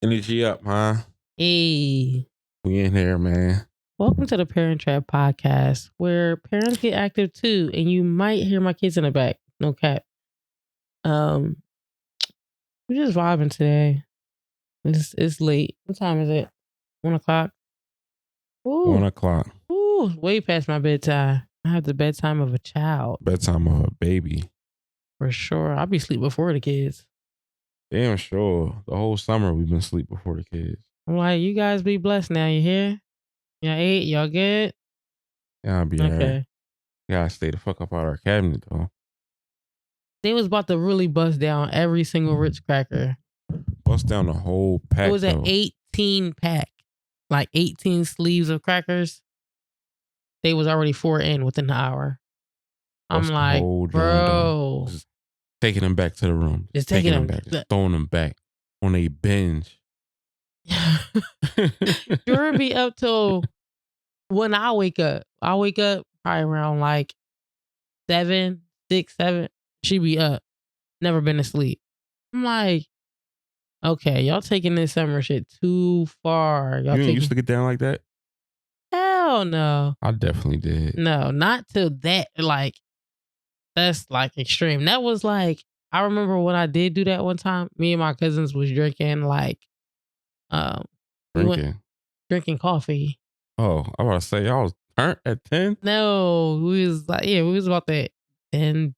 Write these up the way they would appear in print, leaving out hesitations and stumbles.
Energy up, huh? Hey, We in here, man. welcome to the Parent Trap podcast, where parents get active too, and you might hear my kids in the back. No cap. Um, we're just vibing today. It's late. What time is it? 1:00. Ooh, 1 o'clock. ooh, way past my bedtime. I have the bedtime of a child Bedtime of a baby. for sure. I'll be asleep before the kids. Damn sure. The whole summer we've been asleep before the kids. I'm like, you guys be blessed now. You hear? Y'all ate? Y'all good? Yeah, I'll be alright. Okay. Gotta stay the fuck up out our cabinet though. They was about to really bust down every single Ritz cracker. Bust down the whole pack. It was an though. 18 pack, like 18 sleeves of crackers. They was already 4 in within the hour. I'm Bust the like, whole joint bro. down. Just taking them back to the room. Just taking them back. Just throwing them back on a binge. Jordan be up till when I wake up. I wake up probably around like 7, 6, 7. She be up. Never been asleep. I'm like, okay, y'all taking this summer shit too far. You didn't used to get down like that? Hell no. I definitely did. No, not to that. Like, that's like extreme. That was like, I remember when I did do that one time, me and my cousins was drinking like, drinking coffee. Oh, I was about to say, y'all was turned at 10? No, we was like, we was about that 10.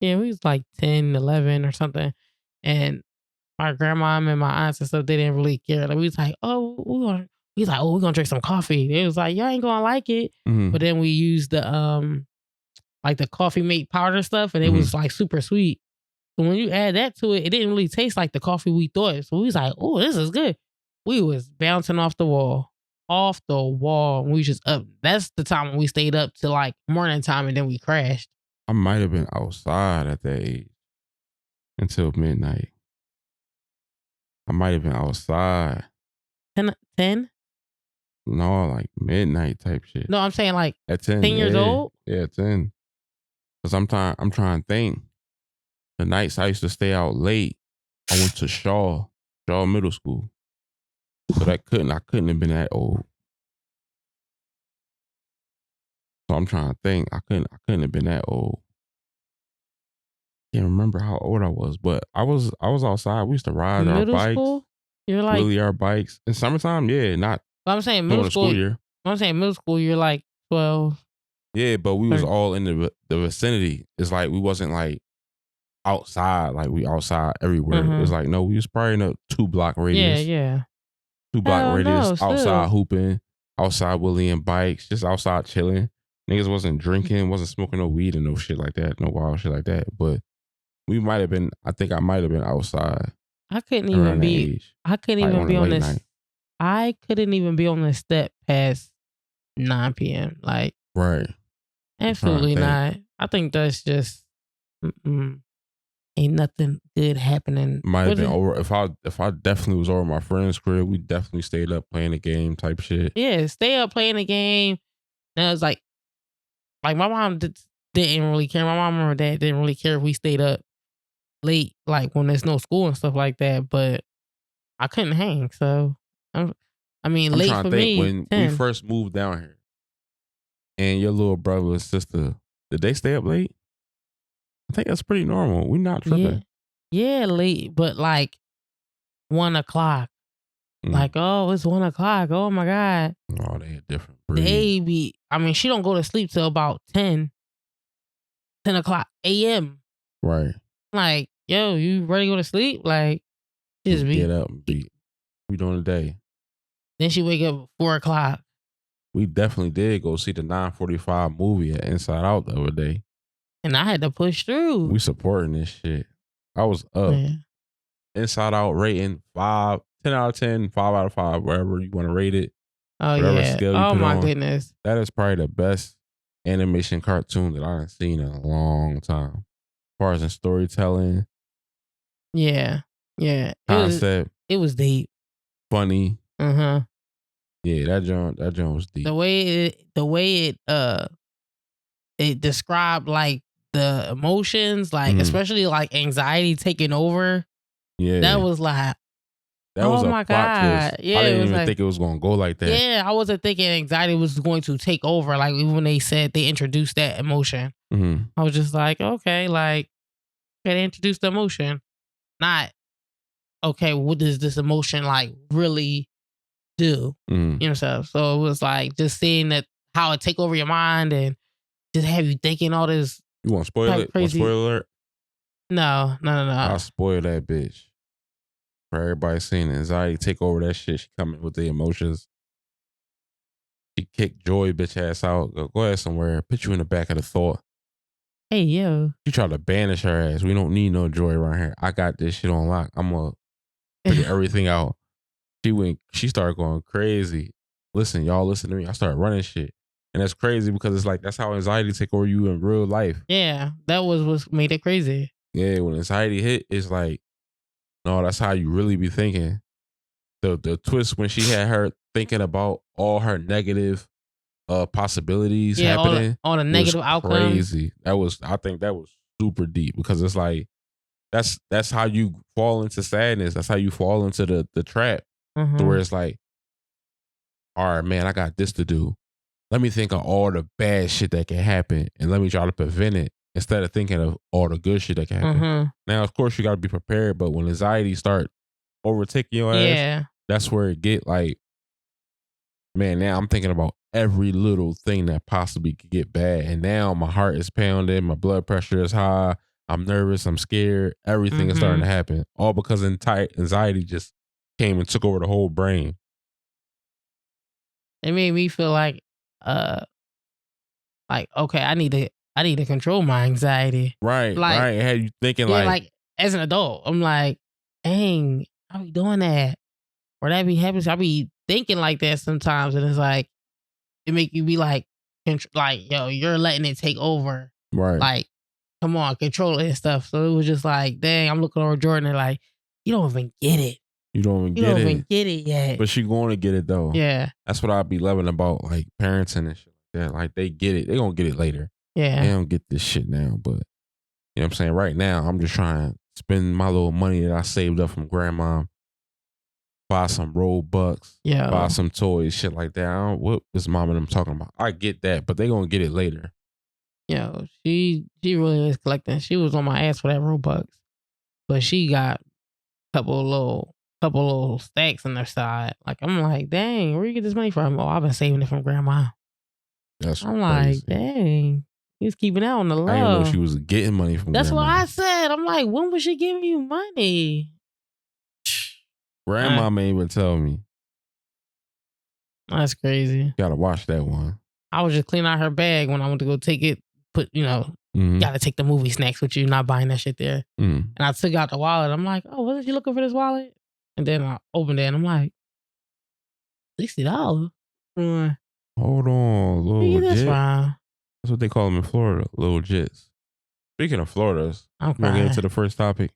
Yeah, we was like 10, 11 or something. And my grandma and my aunts and stuff, they didn't really care. Like, we was like, we're gonna drink some coffee. They was like, y'all ain't gonna like it. Mm-hmm. But then we used the like the coffee mate powder stuff, and it was like super sweet. So when you add that to it, it didn't really taste like the coffee we thought. So we was like, oh, this is good. We was bouncing off the wall. And we was just up. That's the time when we stayed up till like morning time, and then we crashed. I might have been outside at that age until midnight. I might have been outside. 10? No, like midnight type shit. No, I'm saying like at 10. 10 years old? Yeah, 10. Because I'm trying to think. The nights I used to stay out late, I went to Shaw Middle School. So I couldn't have been that old. So I'm trying to think. I couldn't have been that old. Can't remember how old I was, but I was outside. We used to ride our bikes. School? You're like wheelie our bikes. In summertime, yeah, not I'm saying middle school year. I'm saying middle school, you're like 12. Yeah, but we was all in the vicinity. It's like we wasn't like outside, like we outside everywhere. It was like, no, we was probably in a 2-block radius. Yeah. 2-block radius, no, outside hooping, outside wheeling bikes, just outside chilling. Niggas wasn't drinking, wasn't smoking no weed and no shit like that, no wild shit like that. But we might have been, I think I might have been outside. I couldn't even be on this. Night. I couldn't even be on this step past 9 p.m. Like, right. Absolutely not. I think that's just ain't nothing good happening. Might have been over if I definitely was over my friend's crib. We definitely stayed up playing the game type shit. Yeah, stay up playing the game. And it was like my mom didn't really care. My mom and my dad didn't really care if we stayed up late, like when there's no school and stuff like that. But I couldn't hang, so I'm late for me. When 10. we first moved down here, and your little brother and sister, did they stay up late? I think that's pretty normal. We're not tripping. Yeah, late, but like 1 o'clock. Like, oh, it's 1 o'clock. Oh my God. Oh, they a different breed. Baby. She don't go to sleep till about 10 o'clock a.m. Right. Like, yo, you ready to go to sleep? Like, just get up and beat. We doing the day. Then she wake up at 4 o'clock. We definitely did go see the 9:45 movie at Inside Out the other day. And I had to push through. We supporting this shit. I was up. Yeah. Inside Out rating 5, 10 out of 10, 5 out of 5, wherever you want to rate it. Oh, yeah. Oh, my goodness. That is probably the best animation cartoon that I've seen in a long time. As far as in storytelling. Yeah. Yeah. Concept. It was deep. Funny. Uh-huh. Yeah, that joint was deep. The way it described like the emotions, like especially like anxiety taking over. Yeah. That was like That was Oh a my plot twist. God. Yeah, I it didn't was even like, think it was gonna go like that. yeah, I wasn't thinking anxiety was going to take over. Like even when they said they introduced that emotion, Mm-hmm. I was just like, okay, like they introduced the emotion, not okay. What does this emotion like really do? Mm-hmm. You know, so it was like just seeing that how it take over your mind and just have you thinking all this You want to spoil type it? Want crazy. spoiler alert? No. I'll spoil that bitch. For everybody seeing anxiety take over that shit. She coming with the emotions. She kicked Joy bitch ass out. Go ahead somewhere. Put you in the back of the thought. Hey yo. She tried to banish her ass. We don't need no Joy around here. I got this shit on lock. I'm gonna figure everything out. She started going crazy. Listen, y'all listen to me. I started running shit. And that's crazy because it's like that's how anxiety take over you in real life. Yeah, that was what made it crazy. Yeah, when anxiety hit, it's like, no, that's how you really be thinking. The twist when she had her thinking about all her negative possibilities happening. All the negative outcomes. Crazy. I think that was super deep because it's like that's how you fall into sadness. That's how you fall into the trap. To where it's like, all right, man, I got this to do. Let me think of all the bad shit that can happen and let me try to prevent it instead of thinking of all the good shit that can happen. Now, of course, you got to be prepared, but when anxiety start overtaking your ass, that's where it get like, man, now I'm thinking about every little thing that possibly could get bad. And now my heart is pounding, my blood pressure is high, I'm nervous, I'm scared, everything is starting to happen. All because anxiety just came and took over the whole brain. It made me feel like okay, I need to control my anxiety. Right, Like, right. It had you thinking yeah, like, like as an adult, I'm like, dang, I be doing that. Or that be happening. I be thinking like that sometimes, and it's like it make you be like, yo, you're letting it take over. right. Like, come on, control it and stuff. So it was just like, dang, I'm looking over Jordan and like, you don't even get it. You don't even You get don't it. even get it yet. But she going to get it though. Yeah. That's what I be loving about like parenting and shit like that. Like they get it. They gonna get it later. Yeah. They don't get this shit now. But you know what I'm saying? Right now, I'm just trying to spend my little money that I saved up from grandma. Buy some Robux. Yeah. Buy some toys, shit like that. I don't, what is mom and them talking about? I get that, but they gonna get it later. Yo, she really is collecting. She was on my ass for that Robux. But she got a couple little stacks on their side. Like I'm like, dang, where you get this money from? Oh, I've been saving it from grandma. That's I'm crazy. like, dang, he's keeping that on the low. I didn't know she was getting money from That's grandma. what I said. I'm like, when was she giving you money? Grandma may even tell me. That's crazy. Gotta watch that one. I was just cleaning out her bag when I went to go take it. Gotta take the movie snacks with you, not buying that shit there. And I took out the wallet. I'm like, oh, wasn't you looking for this wallet? And then I opened it and I'm like, $60. Hold on, little Where you get this jit. from? That's what they call them in Florida, little jits. Speaking of Floridas, I'm we're gonna get crying. into the first topic.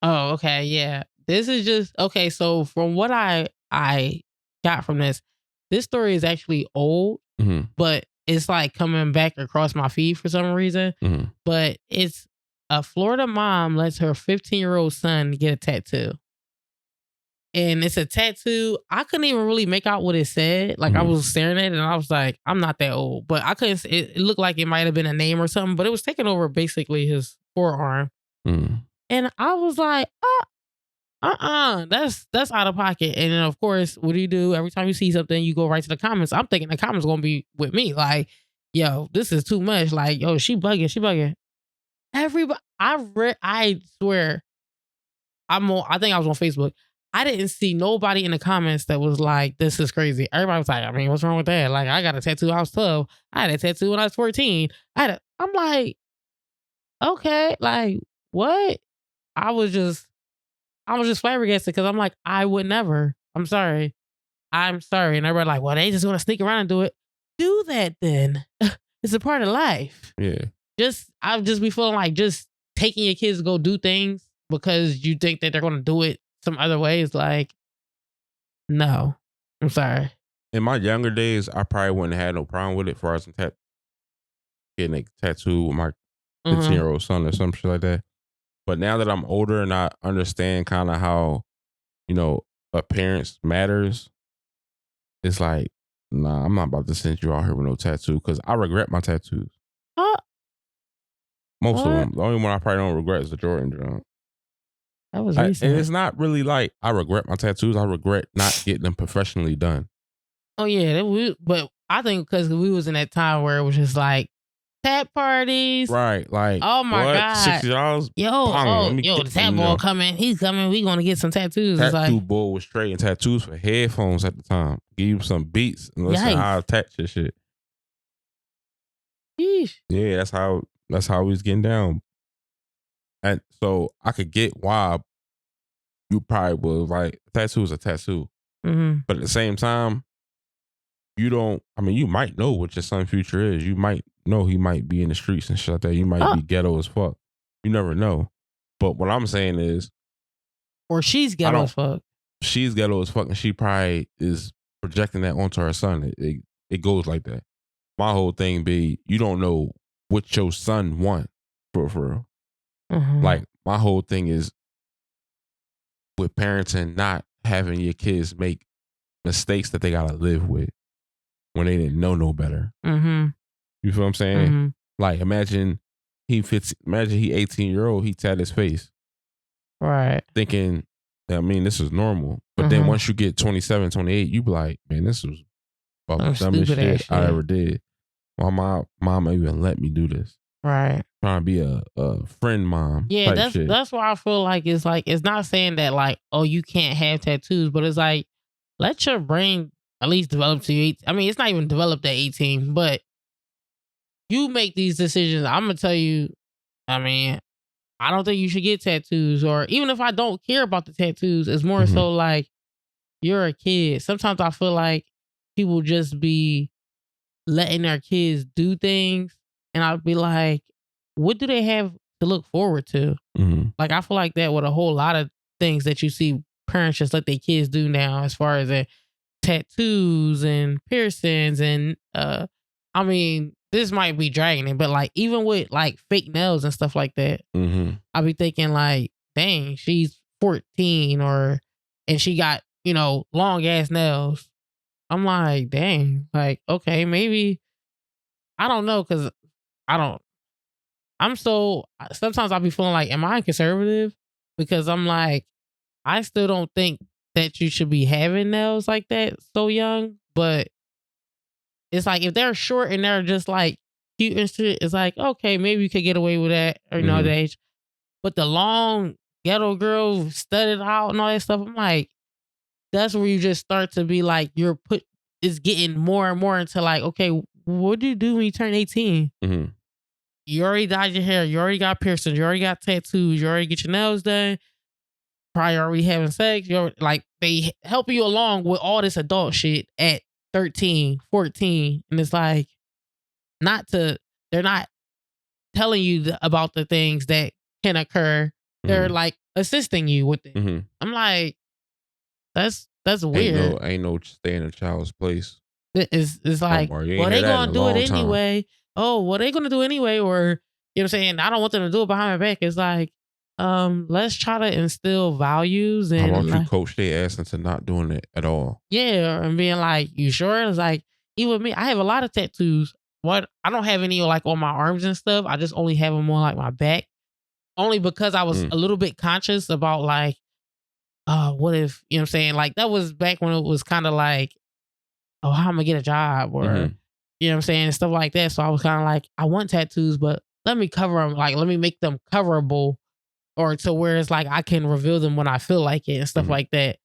Oh, okay, yeah. This is just okay. So from what I got from this story is actually old, but it's like coming back across my feed for some reason. But it's a Florida mom lets her 15-year-old son get a tattoo. And it's a tattoo. I couldn't even really make out what it said. Like I was staring at it and I was like, I'm not that old. But I couldn't, it looked like it might have been a name or something, but it was taking over basically his forearm. And I was like, that's out of pocket. And then of course, what do? Every time you see something, you go right to the comments. I'm thinking the comments gonna be with me. Like, yo, this is too much. Like, yo, she bugging. Everybody, I swear, I think I was on Facebook. I didn't see nobody in the comments that was like, this is crazy. Everybody was like, I mean, what's wrong with that? Like, I got a tattoo when I was 12. I had a tattoo when I was 14. I'm like, okay, like, what? I was just flabbergasted because I'm like, I would never. I'm sorry. And everybody like, well, they just want to sneak around and do it. Do that then. It's a part of life. Yeah. I'll just be feeling like just taking your kids to go do things because you think that they're going to do it some other ways. Like, no, I'm sorry. In my younger days, I probably wouldn't have had no problem with it for us getting a tattoo with my 15-year-old son or some shit like that. But now that I'm older and I understand kind of how, appearance matters, it's like, nah, I'm not about to send you out here with no tattoo because I regret my tattoos. Most of What? them. The only one I probably don't regret is the Jordan drum. That was And recent. it's not really like I regret my tattoos. I regret not getting them professionally done. Oh yeah, but I think because we was in that time where it was just like tat parties. Right. Like, Oh my what? God. $60? Yo, the tat ball coming. He's coming. We gonna get some tattoos. It's Tattoo like, Bull was trading tattoos for headphones at the time. Give you some beats and listen to how I attach your shit. Yeesh. Yeah, that's how we was getting down. And so I could get why you probably was like, tattoo is a tattoo. Mm-hmm. But at the same time, you might know what your son's future is. You might know he might be in the streets and shit like that. You might be ghetto as fuck. You never know. But what I'm saying is, or she's ghetto as fuck. She's ghetto as fuck, and she probably is projecting that onto her son. It goes like that. My whole thing be, you don't know what your son want for real. Mm-hmm. Like, my whole thing is with parenting, not having your kids make mistakes that they gotta live with when they didn't know no better. Mm-hmm. You feel what I'm saying? Mm-hmm. Like, imagine he 18-year-old, he tat his face. Right. Thinking, this is normal. But then once you get 27, 28, you be like, man, this was about the dumbest shit I ever did. Why my mom even let me do this? Right. Trying to be a friend mom. Yeah, type that's why I feel like it's not saying that like, oh, you can't have tattoos, but it's like, let your brain at least develop to 18. It's not even developed at 18, but you make these decisions. I'm gonna tell you, I don't think you should get tattoos, or even if I don't care about the tattoos, it's more so like, you're a kid. Sometimes I feel like people just be letting their kids do things, and I'd be like, what do they have to look forward to? Mm-hmm. Like, I feel like that with a whole lot of things that you see parents just let their kids do now, as far as tattoos and piercings and this might be dragging it, but like even with like fake nails and stuff like that, I'll be thinking like, dang, she's 14 and she got, long ass nails. I'm like, dang, like, okay, maybe, I don't know, because sometimes I'll be feeling like, am I conservative? Because I'm like, I still don't think that you should be having nails like that so young, but it's like, if they're short and they're just like cute and shit, it's like, okay, maybe you could get away with that or that age. But the long ghetto girl studded out and all that stuff, I'm like, that's where you just start to be like, it's getting more and more into like, okay, what do you do when you turn 18? You already dyed your hair, you already got piercings, you already got tattoos, you already get your nails done, probably already having sex. They help you along with all this adult shit at 13, 14. And it's like, they're not telling you about the things that can occur. They're like assisting you with it. I'm like, that's weird. Ain't no stay in a child's place. It's like, well, they gonna do it anyway. Oh, well, they gonna do it anyway, or you know what I'm saying? I don't want them to do it behind my back. It's like, let's try to instill values and how about you coach their ass into not doing it at all? Yeah, and being like, you sure? It's like, even me, I have a lot of tattoos. I don't have any like on my arms and stuff. I just only have them on like my back. Only because I was a little bit conscious about like, what if, you know what I'm saying? Like, that was back when it was kind of like, oh, how am I gonna get a job, or you know what I'm saying, and stuff like that. So I was kind of like, I want tattoos, but let me cover them. Like, let me make them coverable, or to where it's like I can reveal them when I feel like it and stuff like that.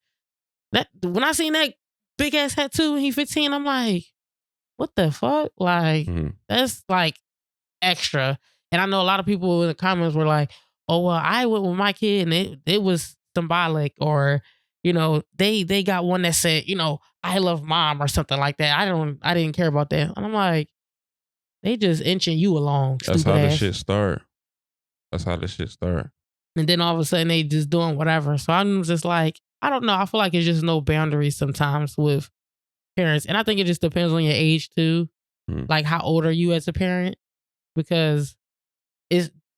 When I seen that big ass tattoo when he 15, I'm like, what the fuck? Like, that's like extra. And I know a lot of people in the comments were like, oh, well, I went with my kid and it was symbolic, or they got one that said, I love mom or something like that. I didn't care about that. And I'm like, they just inching you along. That's how ass. this shit start. That's how this shit start. And then all of a sudden they just doing whatever. So I'm just like, I don't know. I feel like it's just no boundaries sometimes with parents. And I think it just depends on your age too. Like, how old are you as a parent? Because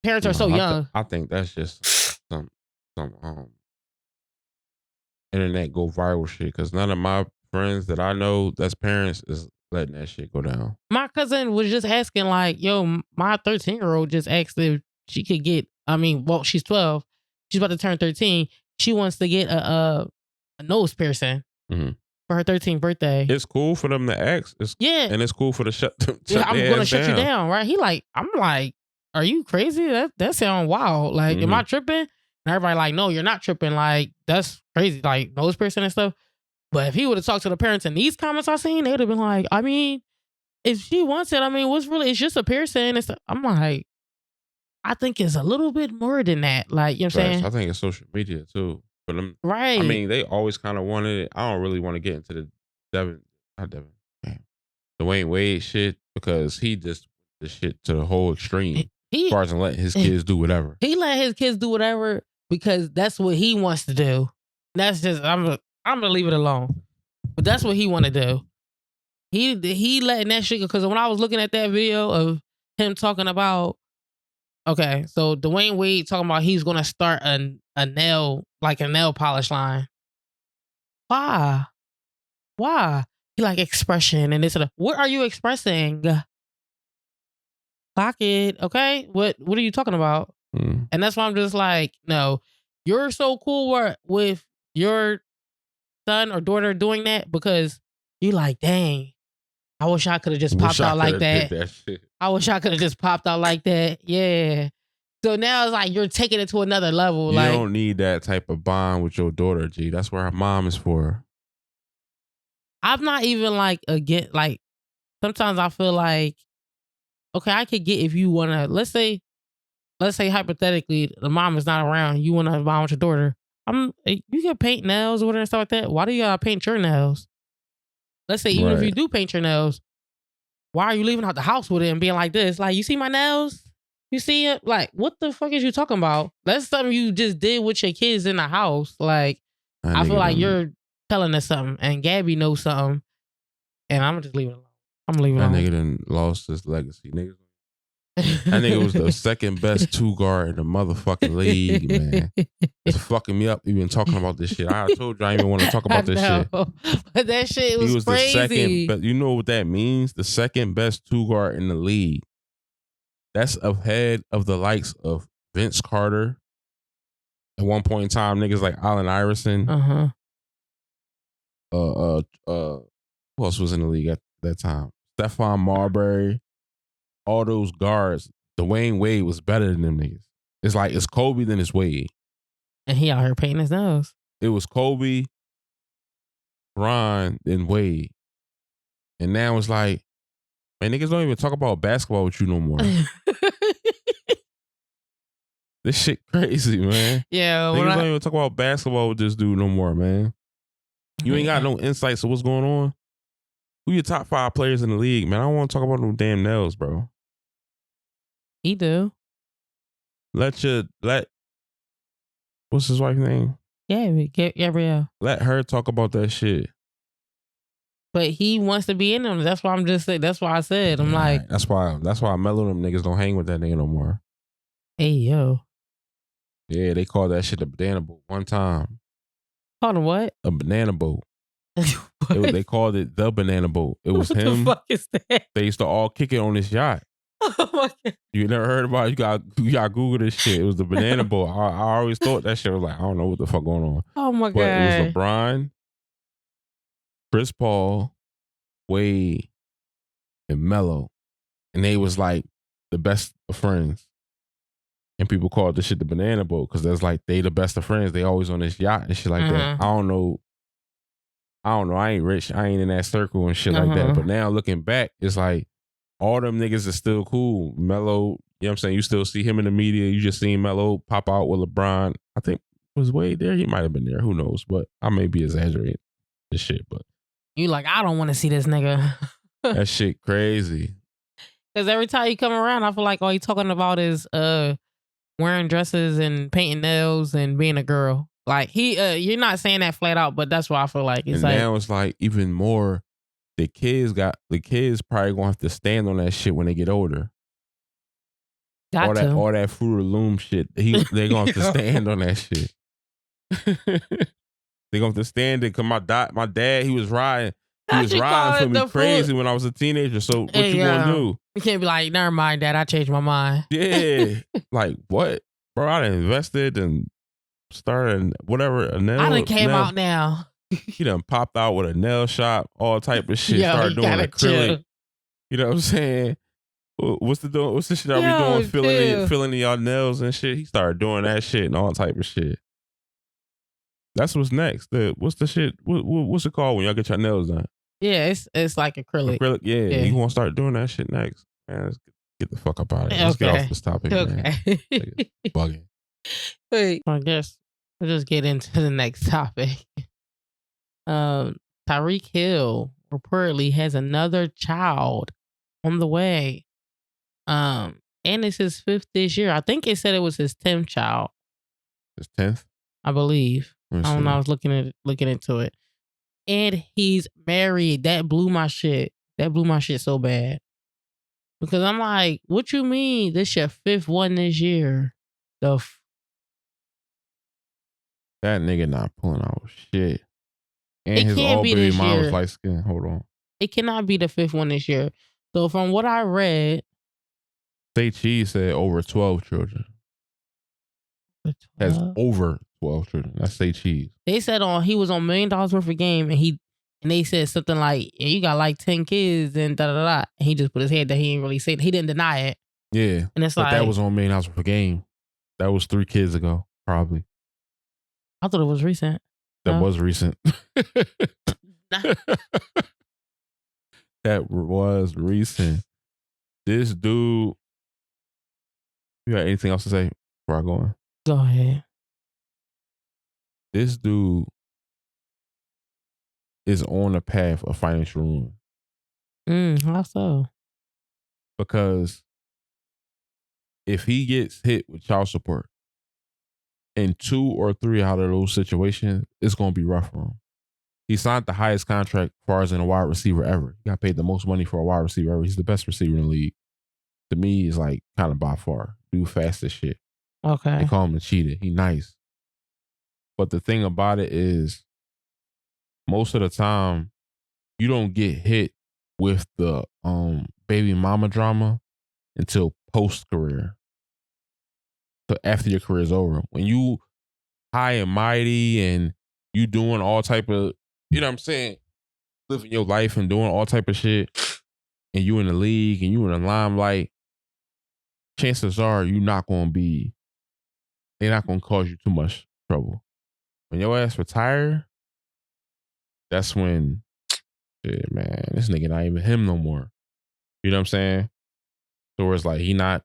parents are so young. I think that's just some internet go viral shit because none of my friends that I know that's parents is letting that shit go down. My cousin was just asking, like, yo, my 13-year-old just asked if she could get, well, she's 12. She's about to turn 13. She wants to get a nose piercing for her 13th birthday. It's cool for them to ask. And it's cool for the shut I'm going to shut you down, right? I'm like, are you crazy? That sounds wild. Like, am I tripping? And everybody like, no, you're not tripping. Like, that's crazy. Like, nose piercing and stuff. But if he would have talked to the parents in these comments I seen, they would have been like, if she wants it, it's just a piercing and stuff. I'm like, I think it's a little bit more than that. Like, you know what I'm saying? I think it's social media too. But them, right. They always kind of wanted it. I don't really want to get into the Dwayne Wade shit because he just the shit to the whole extreme. As far as letting his kids do whatever. He let his kids do whatever because that's what he wants to do. That's just I'm gonna leave it alone. But that's what he want to do. He letting that shit go because when I was looking at that video of him talking about, okay, so Dwayne Wade talking about he's gonna start a nail polish line. Why? He like expression and this and that. What are you expressing? Clock it, okay? What are you talking about? And that's why I'm just like, no, you're so cool with your son or daughter doing that because you like, dang, I wish I could have just popped out like that. I wish I could have just popped out like that. Yeah. So now it's like you're taking it to another level. You don't need that type of bond with your daughter, G. That's where her mom is for. I'm not even like sometimes I feel like, okay, I could get if you want to, let's say hypothetically, the mom is not around. You want to bond with your daughter. You can paint nails or whatever and stuff like that. Why do you gotta paint your nails? Let's say even if you do paint your nails, why are you leaving out the house with it and being like this? Like, you see my nails? You see it? Like, what the fuck is you talking about? That's something you just did with your kids in the house. Like, I feel like you're telling us something, and Gabby knows something, and I'm gonna just leave it alone. I'm gonna leave it alone. That nigga done lost his legacy, nigga. That nigga was the second best two guard in the motherfucking league, man. It's fucking me up even talking about this shit. I told you I didn't even want to talk about this shit. But that shit was crazy. He was the second, but you know what that means? The second best two guard in the league. That's ahead of the likes of Vince Carter. At one point in time, niggas like Allen Iverson. Who else was in the league at that time? Stephon Marbury. All those guards. Dwayne Wade was better than them niggas. It's like it's Kobe then it's Wade. And he out here painting his nose. It was Kobe, Ron, then Wade. And now it's like, man, niggas don't even talk about basketball with you no more. This shit crazy, man. Yeah. Niggas don't even talk about basketball with this dude no more, man. You ain't got no insights of what's going on. Who your top 5 players in the league, man? I don't want to talk about no damn nails, bro. He do. What's his wife's name? Gabrielle. Let her talk about that shit. But he wants to be in them. That's why I'm just saying. That's why I said I'm like. That's why Mellow them niggas don't hang with that nigga no more. Hey yo. Yeah, they called that shit a banana boat one time. Called a what? A banana boat. They called it the banana boat. It was him. What the fuck is that? They used to all kick it on this yacht. Oh my God. You never heard about it? You got Google this shit. It was the banana boat. I always thought that shit was like, I don't know what the fuck going on. Oh my God. But it was LeBron, Chris Paul, Wade, and Melo. And they was like the best of friends. And people called this shit the banana boat because that's like they the best of friends. They always on this yacht and shit like that. I don't know. I ain't rich. I ain't in that circle and shit like that. But now looking back, it's like all them niggas is still cool. Melo, you know what I'm saying? You still see him in the media. You just seen Melo pop out with LeBron. I think was Wade there. He might have been there. Who knows? But I may be exaggerating this shit. But you like, I don't want to see this nigga. That shit crazy. Because every time you come around, I feel like all you talking about is wearing dresses and painting nails and being a girl. Like you're not saying that flat out, but that's what I feel like. It's and like, now it's like even more. The kids probably gonna have to stand on that shit when they get older. All that Fruit of the Loom shit. They gonna have to stand on that shit. They gonna have to stand it because my dad, he was riding for me the crazy foot. when I was a teenager. So what you gonna do? You can't be like, never mind, Dad, I changed my mind. Yeah. Like what? Bro, I done invested and started whatever, a nail. I done came out now. He done popped out with a nail shop, all type of shit. Yo, Started you doing gotta acrylic. chill. You know what I'm saying? What's the shit I Yo, be doing? Filling y'all nails and shit. He started doing that shit and all type of shit. That's what's next. What's the shit? What's it called when y'all get your nails done? Yeah, it's like acrylic. Acrylic, yeah. He gonna start doing that shit next. Man, let's get the fuck up out of here. Let's get off this topic, man. Bugging. Wait, I guess we'll just get into the next topic. Tyreek Hill reportedly has another child on the way. And it's his 5th this year. I think it said it was his 10th child. His 10th? I believe. I don't know. I was looking into it. And he's married. That blew my shit. That blew my shit so bad. Because I'm like, what you mean? This your 5th one this year. That nigga not pulling out shit. And it his can't old be baby this mom was year. light skinned. Hold on. It cannot be the 5th one this year. So from what I read, Say Cheese said over 12 children. Has over 12 children. That's Say Cheese. They said he was on $1 million worth of game, and they said something like, yeah, you got like 10 kids and da da da. And he just put his head that he didn't really say it. He didn't deny it. Yeah. And it's but like, that was on $1 million worth of game. That was 3 kids ago, probably. I thought it was recent. That was recent. That was recent. This dude. You got anything else to say before I go on? Go ahead. This dude is on a path of financial ruin. How so? Because if he gets hit with child support in 2 or 3 out of those situations, it's going to be rough for him. He signed the highest contract as far as in a wide receiver ever. He got paid the most money for a wide receiver ever. He's the best receiver in the league. To me, he's like kind of by far. Dude fast as shit. Okay. They call him a cheetah. He nice. But the thing about it is, most of the time, you don't get hit with the baby mama drama until post-career. So after your career is over. When you high and mighty and you doing all type of, you know what I'm saying, living your life and doing all type of shit, and you in the league and you in the limelight, chances are they're not going to cause you too much trouble. When your ass retire, that's when, shit, man, this nigga not even him no more. You know what I'm saying? So it's like he not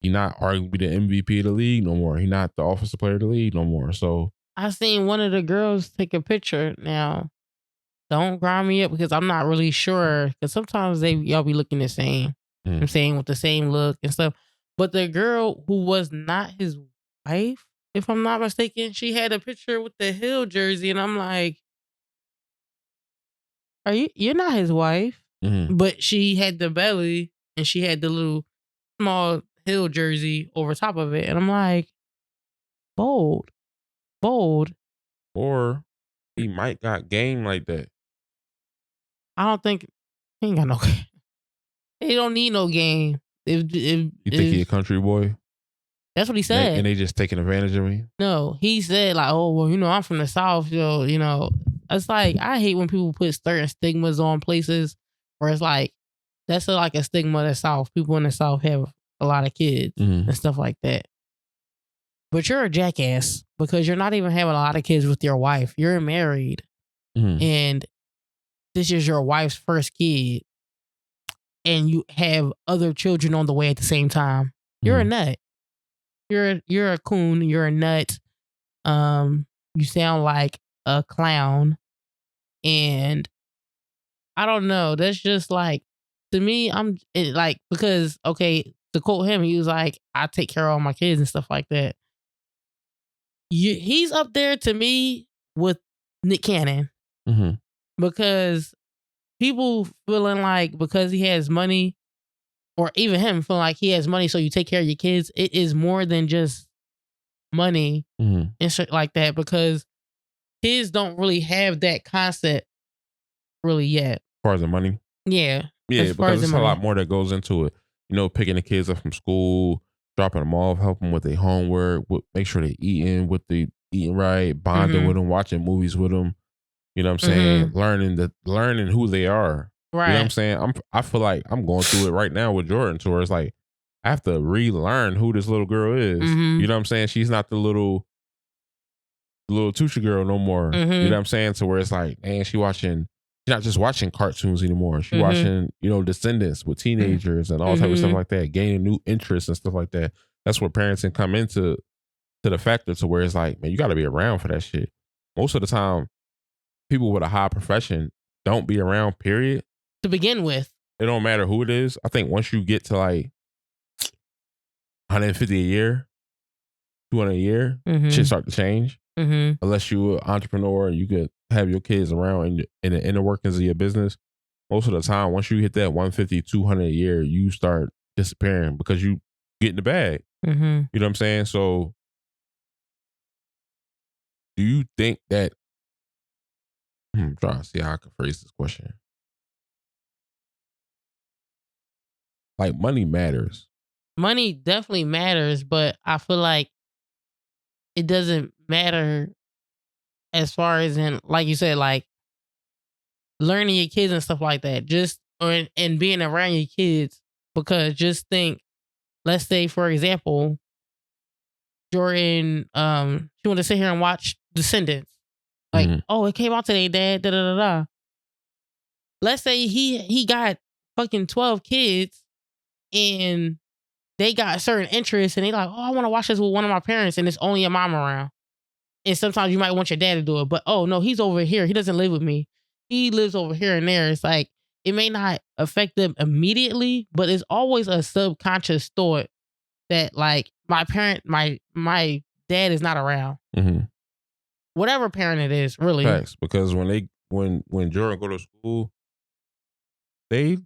arguably the MVP of the league no more. He not the offensive player of the league no more. So I seen one of the girls take a picture. Now, don't grind me up because I'm not really sure. Because sometimes y'all be looking the same. I'm saying with the same look and stuff. But the girl who was not his wife, if I'm not mistaken, she had a picture with the Hill jersey, and I'm like, you're not his wife? But she had the belly and she had the little small Hill jersey over top of it. And I'm like, bold. Or he might got game like that. I don't think he ain't got no game. He don't need no game. You think he a country boy? That's what he said. And they just taking advantage of me? No, he said like, oh, well, I'm from the South, so, it's like, I hate when people put certain stigmas on places where it's like, that's like a stigma of the South. People in the South have a lot of kids and stuff like that. But you're a jackass because you're not even having a lot of kids with your wife. You're married. And this is your wife's first kid. And you have other children on the way at the same time. You're a nut. You're a coon. You're a nut. You sound like a clown. And I don't know. That's just like, to me, because, okay, to quote him, he was like, I take care of all my kids and stuff like that. He's up there to me with Nick Cannon. Because people feeling like because he has money, or even him feeling like he has money, so you take care of your kids, it is more than just money and shit like that. Because kids don't really have that concept really yet. As far as the money. Yeah. Yeah, as far as because the it's a lot money. more that goes into it. You know, picking the kids up from school, dropping them off, helping them with their homework, make sure they're eating, what they eating right, bonding with them, watching movies with them. You know what I'm saying? Learning who they are. Right. You know what I'm saying? I feel like I'm going through it right now with Jordan, to where it's like I have to relearn who this little girl is. You know what I'm saying? She's not the little Tusha girl no more. You know what I'm saying? To where it's like, man, she's not just watching cartoons anymore. She's watching, you know, Descendants with teenagers and all type of stuff like that, gaining new interests and stuff like that. That's where parenting come into the factor, to where it's like, man, you got to be around for that shit. Most of the time, people with a high profession don't be around, period. To begin with. It don't matter who it is. I think once you get to like 150 a year, 200 a year, shit start to change. Unless you're an entrepreneur and you could have your kids around in the inner workings of your business. Most of the time, once you hit that 150, 200 a year, you start disappearing because you get in the bag. You know what I'm saying? So do you think that, I'm trying to see how I can phrase this question. Like, money matters. Money definitely matters, but I feel like it doesn't matter as far as in, like you said, like learning your kids and stuff like that. And being around your kids, because just think, let's say for example, Jordan, she wanted to sit here and watch Descendants. Like, oh, it came out today, Dad. Da da da da. Let's say he got fucking 12 kids, and they got certain interests, and they like, oh, I want to watch this with one of my parents, and it's only your mom around. And sometimes you might want your dad to do it, but oh no, he's over here. He doesn't live with me. He lives over here and there. It's like, it may not affect them immediately, but it's always a subconscious thought that like my dad is not around. Whatever parent it is, really. Facts. Because when Jordan go to school, they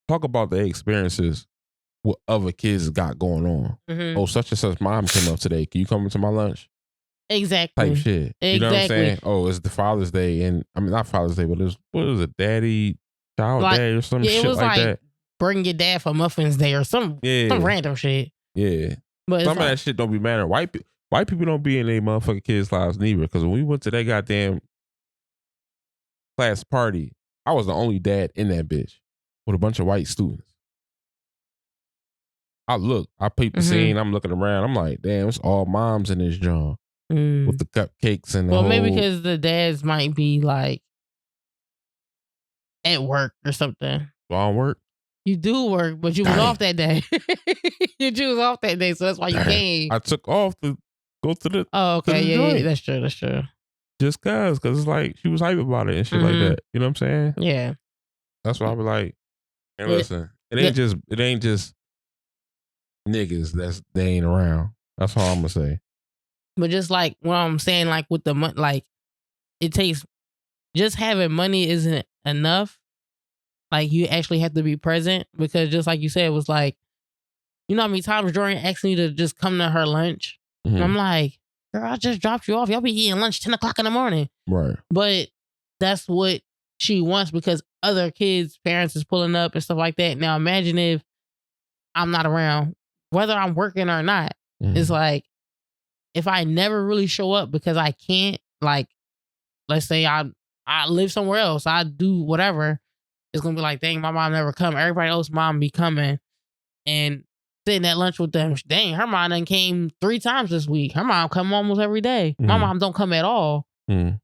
talk about their experiences, what other kids got going on. Oh, such and such mom came up today. Can you come into my lunch? Exactly. Type shit. You know what I'm saying? Oh, it's the Father's Day, and I mean not Father's Day, but what was it, Child Day or some shit like that. Bring your dad for Muffins Day or some random shit. Yeah. But some of that shit don't be mattering. White people don't be in their motherfucking kids' lives neither. Because when we went to that goddamn class party, I was the only dad in that bitch with a bunch of white students. I peeped the scene. I'm looking around. I'm like, damn, it's all moms in this joint with the cupcakes and the whole... maybe because the dads might be like at work or something. So I don't work. You do work, but you was off that day. You was off that day, so that's why you came. I took off to go to the... Oh, okay, yeah, that's true. Just cause it's like she was hype about it and shit like that. You know what I'm saying? Yeah. That's why I be like, and listen, it ain't just niggas they ain't around. That's all I'm gonna say. But just like what I'm saying, like with the money, like it takes, just having money isn't enough. Like you actually have to be present, because just like you said, it was like, you know how many times Jordan asked me to just come to her lunch? And I'm like, girl, I just dropped you off. Y'all be eating lunch 10 o'clock in the morning. Right. But that's what she wants, because other kids' parents is pulling up and stuff like that. Now imagine if I'm not around, whether I'm working or not. It's like, if I never really show up because I can't, like, let's say I live somewhere else, I do whatever, it's gonna be like, dang, my mom never come. Everybody else's mom be coming and sitting at lunch with them. Dang, her mom done came 3 times this week. Her mom come almost every day. My mom don't come at all.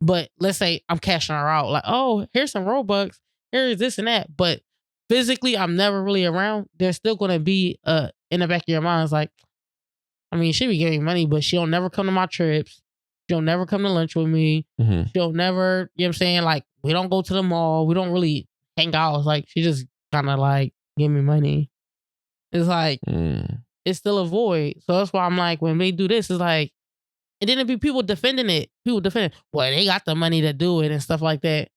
But let's say I'm cashing her out, like, oh, here's some Robux, here's this and that. But physically, I'm never really around. There's still gonna be in the back of your mind, it's like, I mean, she be getting money, but she'll never come to my trips. She'll never come to lunch with me. She'll never, you know what I'm saying? Like, we don't go to the mall. We don't really hang out. It's like, she just kind of like, give me money. It's like, it's still a void. So that's why I'm like, when they do this, it's like, and then it'd be people defending it. Well, they got the money to do it and stuff like that.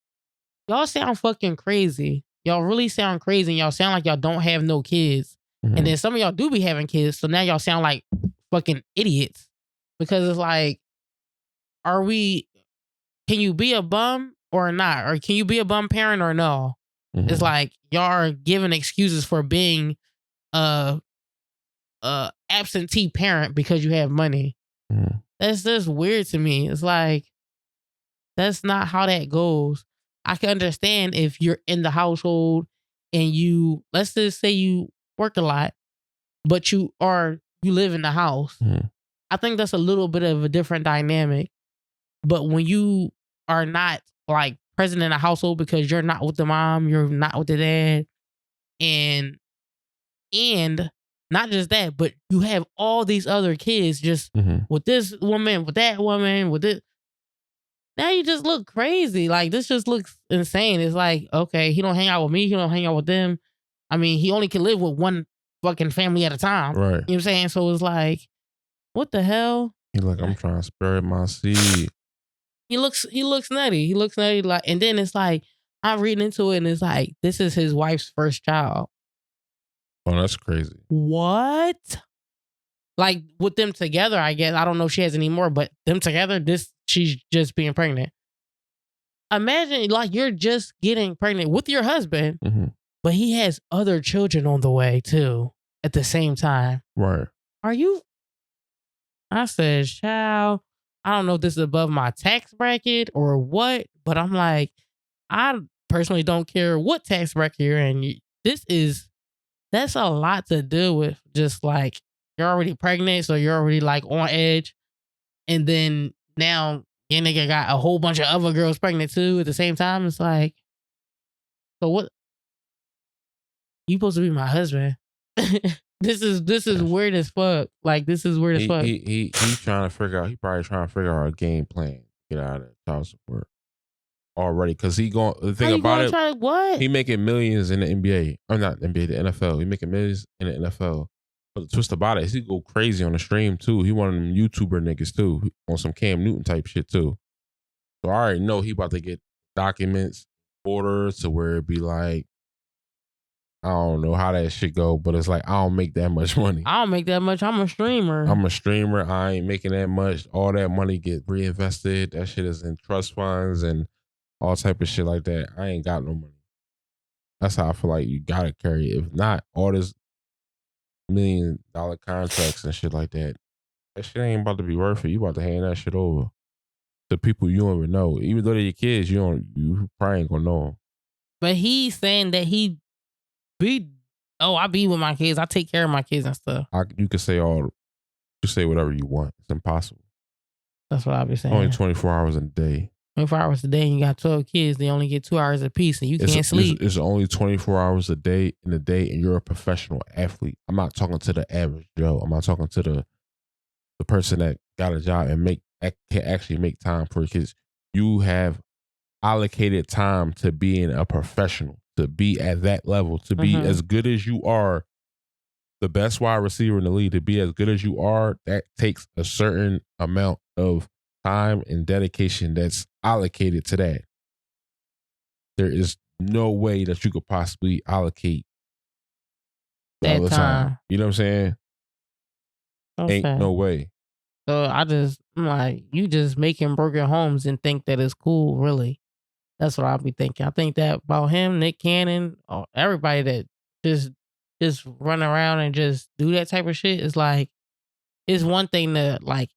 Y'all sound fucking crazy. Y'all really sound crazy. And y'all sound like y'all don't have no kids. And then some of y'all do be having kids. So now y'all sound like fucking idiots, because it's like, are we? Can you be a bum or not? Or can you be a bum parent or no? It's like y'all are giving excuses for being a absentee parent because you have money. That's just weird to me. It's like, that's not how that goes. I can understand if you're in the household and you, let's just say you work a lot, but you live in the house. I think that's a little bit of a different dynamic. But when you are not like present in a household because you're not with the mom, you're not with the dad, and not just that, but you have all these other kids just with this woman, with that woman, with this. Now you just look crazy. Like, this just looks insane. It's like, okay, he don't hang out with me. He don't hang out with them. I mean, he only can live with one fucking family at a time. Right. You know what I'm saying? So it's like, what the hell? He's like, I'm trying to spare my seed. He looks nutty. He looks nutty. Like, and then it's like, I'm reading into it and it's like, this is his wife's first child. Oh, that's crazy. What? Like, with them together, I guess. I don't know if she has any more, but them together, she's just being pregnant. Imagine, like, you're just getting pregnant with your husband, but he has other children on the way, too, at the same time. Right. Are you? I said, child, I don't know if this is above my tax bracket or what, but I'm like, I personally don't care what tax bracket you're in. That's a lot to deal with. Just like, you're already pregnant, so you're already like on edge. And then now your nigga got a whole bunch of other girls pregnant too at the same time. It's like, so what? You supposed to be my husband. This is weird as fuck. Like, this is weird as fuck. He trying to figure out, he probably trying to figure out a game plan to get out of child support already. Cause the thing about it, what? He making millions in the NBA. Or not NBA, the NFL. He making millions in the NFL. But the twist about it is he go crazy on the stream too. He one of them YouTuber niggas too, on some Cam Newton type shit too. So I already know he about to get documents ordered to where it be like, I don't know how that shit go, but it's like, I don't make that much money. I don't make that much. I'm a streamer. I ain't making that much. All that money get reinvested. That shit is in trust funds and all type of shit like that. I ain't got no money. That's how I feel like you gotta carry it. If not, all this $1 million contracts and shit like that, that shit ain't about to be worth it. You about to hand that shit over to people you don't even know. Even though they're your kids, you probably ain't gonna know them. But he's saying that I be with my kids. I take care of my kids and stuff. You can say whatever you want. It's impossible. That's what I be saying. Only 24 hours a day. 24 hours a day and you got 12 kids. They only get 2 hours apiece and you can't sleep. It's only 24 hours a day in a day and you're a professional athlete. I'm not talking to the average Joe. I'm not talking to the person that got a job and can actually make time for kids. You have allocated time to being a professional, to be at that level, to be as good as you are, the best wide receiver in the league, to be as good as you are. That takes a certain amount of time and dedication that's allocated to that. There is no way that you could possibly allocate that time. You know what I'm saying? Okay. Ain't no way. So I'm like, you just making broken homes and think that it's cool, really. That's what I'll be thinking. I think that about him, Nick Cannon, or everybody that just run around and just do that type of shit is like, it's one thing to like,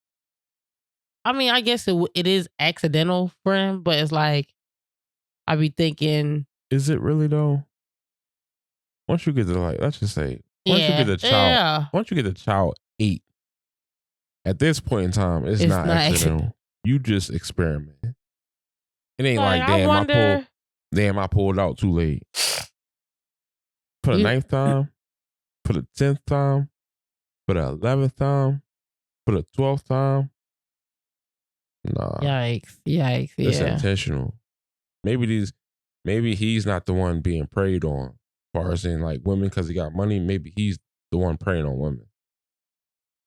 I mean, I guess it is accidental for him, but it's like, I be thinking, is it really though? Once you get to like, let's just say, once you get the child 8, at this point in time, it's not accidental. You just experiment. It ain't like damn, I pulled out too late. For the 9th time, for the 10th time, for the 11th time, for the 12th time. Nah. Yikes. It's intentional. Maybe he's not the one being preyed on. As far as in like women, because he got money, maybe he's the one preying on women.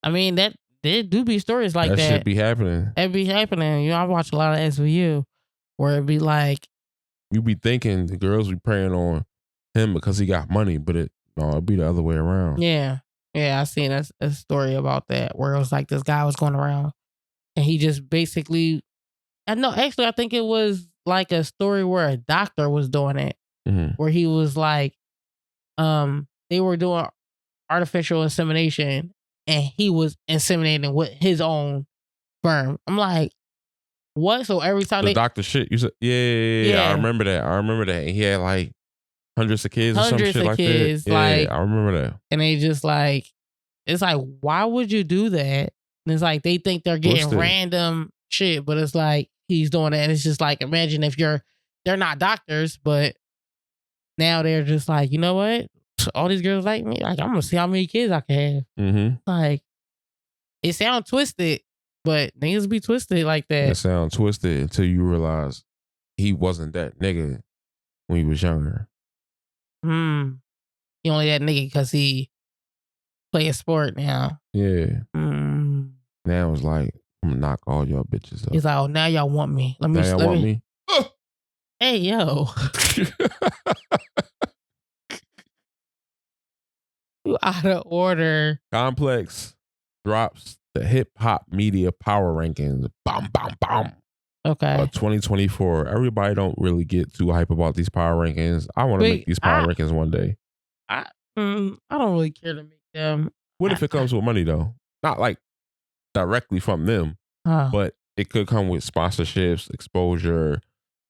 I mean, there do be stories like that. That shit be happening. It be happening. You know, I watch a lot of SVU where it be like, you be thinking the girls be preying on him because he got money, but it'd be the other way around. Yeah, I seen a story about that where it was like this guy was going around and he just basically I know. Actually, I think it was like a story where a doctor was doing it, where he was like, they were doing artificial insemination, and he was inseminating with his own sperm. I'm like, what? So every time the doctor shit, you said, yeah. I remember that. And he had like hundreds of kids or some shit like kids, that. Yeah, I remember that. And they just like, it's like, why would you do that? And it's like they think they're getting random shit, but it's like he's doing it, and it's just like, imagine if they're not doctors, but now they're just like, you know what? All these girls like me. Like, I'm gonna see how many kids I can have. Like, it sounds twisted, but niggas be twisted like that. It sounds twisted until you realize he wasn't that nigga when he was younger. He only that nigga because he play a sport now. Yeah. Now it's like, I'm gonna knock all y'all bitches up. He's like, oh, now y'all want me. Let me. Hey, yo. You out of order. Complex drops the hip hop media power rankings. Bam, bam, bam. Okay. 2024. Everybody don't really get too hype about these power rankings. I want to make these power rankings one day. I don't really care to make them. What if it comes with money though? Not like directly from them, but it could come with sponsorships, exposure.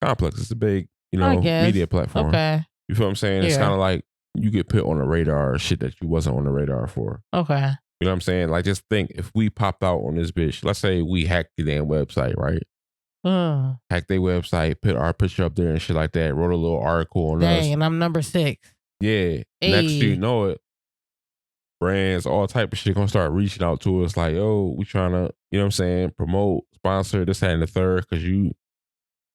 Complex is a big, media platform. Okay. You feel what I'm saying? Yeah. It's kind of like you get put on the radar or shit that you wasn't on the radar for. Okay. You know what I'm saying? Like, just think, if we popped out on this bitch, let's say we hacked the damn website, right? Hacked their website, put our picture up there and shit like that, wrote a little article on us. Dang, and I'm number 6. Yeah. Hey. Next thing you know it, brands, all type of shit gonna start reaching out to us like, oh, we trying to, you know what I'm saying, promote, sponsor, this, that, and the third, because you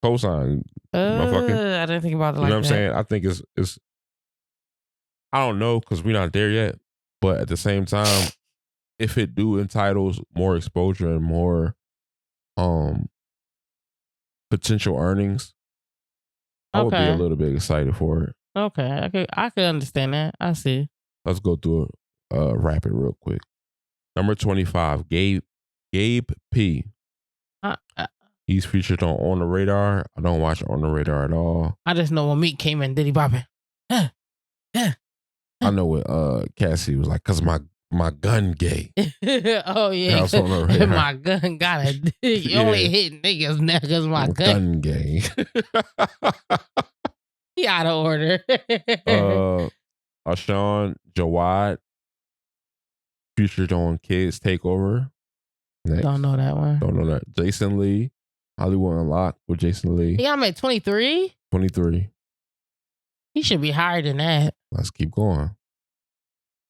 co-sign. I didn't think about it like that. You know what I'm saying? I think it's I don't know, because we're not there yet, but at the same time, if it do entitles more exposure and more potential earnings, I would be a little bit excited for it. Okay, I could understand that. I see. Let's go through it rapid real quick. Number 25, Gabe P. He's featured on the Radar. I don't watch On the Radar at all. I just know when Meek came in, Diddy bopping. I know what Cassie was like, cause my gun gay. Oh yeah, my gun got a dick. You only hit niggas now cause my gun gay. He out of order. Ashawn Jawad featured on Kids Takeover. Next. Don't know that one. Don't know that. Jason Lee, Hollywood Unlocked with Jason Lee. Yeah, I'm at 23. 23. He should be higher than that. Let's keep going.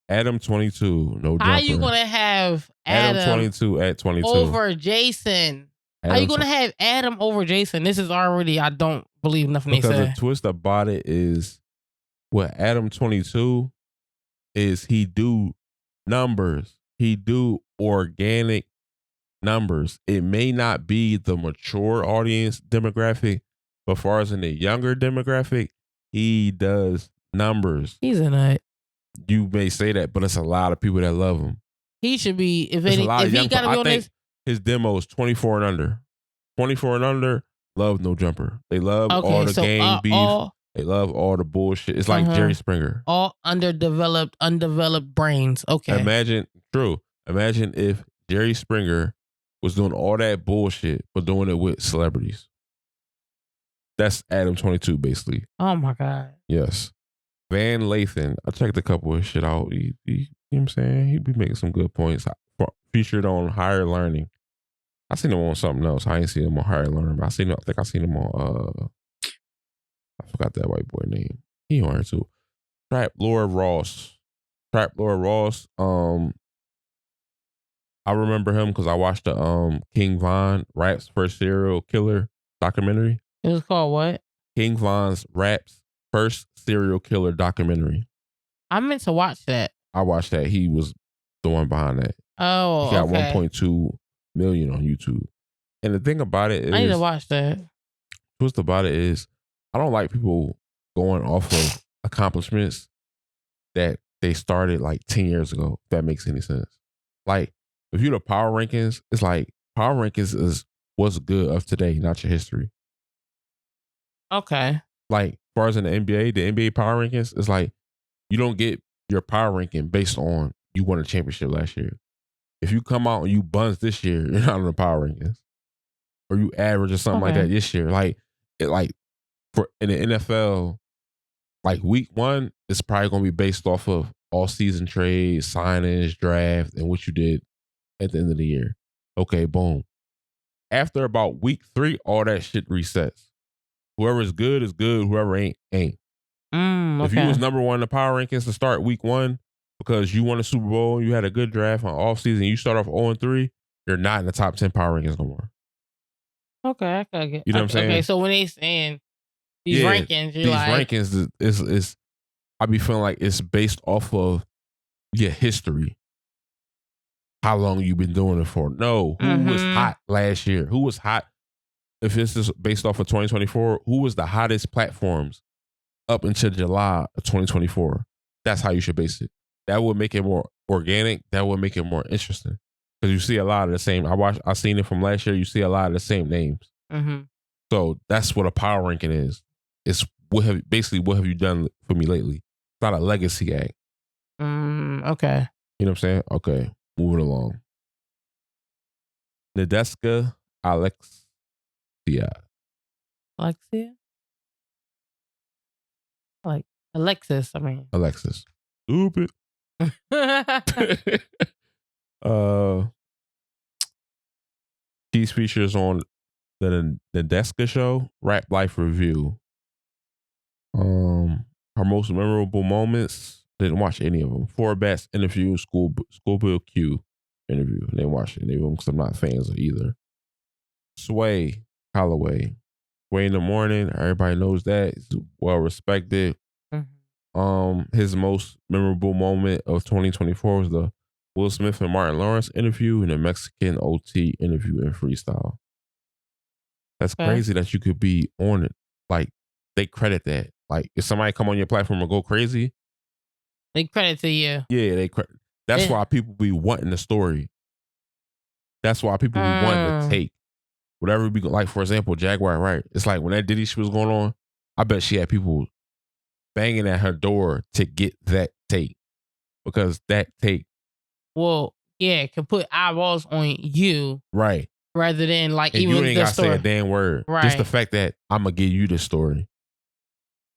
Adam 22, no jumper. How you gonna have Adam 22 at 22 over Jason? How you gonna have Adam over Jason? This is already, I don't believe nothing because they say. The twist about it is, what Adam 22 is, he do numbers. He do organic numbers. It may not be the mature audience demographic, but as far as in the younger demographic, he does numbers. He's a nut. You may say that, but it's a lot of people that love him. He should be, if he gotta be on this. His demo is 24 and under. 24 and under, love No Jumper. They love all the game beef. They love all the bullshit. It's like Jerry Springer. All undeveloped brains. Okay. Imagine if Jerry Springer was doing all that bullshit, but doing it with celebrities. That's Adam 22, basically. Oh my God. Yes. Van Lathan, I checked a couple of shit out. You know what I'm saying? He be making some good points. Featured on Higher Learning. I seen him on something else. I ain't seen him on Higher Learning, but I think I seen him on I forgot that white boy name. He on here too. Trap Lord Ross. I remember him because I watched the King Von Rap's first serial killer documentary. It was called what? King Von's Rap's first serial killer documentary. I meant to watch that. I watched that. He was the one behind that. Oh, he got 1.2 million on YouTube. And the thing about it is, I need to watch that. Twist about it is, I don't like people going off of accomplishments that they started like 10 years ago, if that makes any sense. Like, if you're the power rankings, it's like power rankings is what's good of today, not your history. Okay. Like, as far as in the NBA power rankings, it's like you don't get your power ranking based on you won a championship last year. If you come out and you buns this year, you're not on the power rankings. Or you average or something like that this year. Like, for in the NFL, like week 1, it's probably going to be based off of all season trades, signings, draft, and what you did at the end of the year. Okay, boom. After about week 3, all that shit resets. Whoever is good is good. Whoever ain't. Okay. If you was number 1 in the power rankings to start week 1 because you won a Super Bowl, you had a good draft on off season, you start off 0-3, you're not in the top 10 power rankings no more. Okay, I can get. You know what I'm saying? Okay, so when they saying these rankings, you're these like, rankings is I be feeling like it's based off of your history. How long you been doing it for? No, who was hot last year? Who was hot? If this is based off of 2024, who was the hottest platforms up until July of 2024? That's how you should base it. That would make it more organic. That would make it more interesting. Because you see a lot of the same. I seen it from last year. You see a lot of the same names. So that's what a power ranking is. It's what have you done for me lately? It's not a legacy act. Okay. You know what I'm saying? Okay, moving along. Nadeska Alexia. Alexia? Like Alexis, I mean. Alexis. Stupid. These features on the Nadeska show, Rap Life Review. Her most memorable moments, didn't watch any of them. Best interview, Schoolbill Q interview. Didn't watch any of them because I'm not fans of either. Sway Holloway. Sway in the Morning, everybody knows that. He's well respected. His most memorable moment of 2024 was the Will Smith and Martin Lawrence interview and the Mexican OT interview and freestyle. That's crazy that you could be on it. Like, they credit that. Like, if somebody come on your platform and go crazy, they credit to you. Yeah, they credit. That's why people be wanting the story. That's why people be wanting to take whatever be like. For example, Jaguar, right? It's like when that Diddy shit was going on, I bet she had people banging at her door to get that take because that take. Well, yeah, can put eyeballs on you, right? Rather than like and even you ain't the gotta story. say a damn word. Right. Just the fact that I'm gonna give you the story.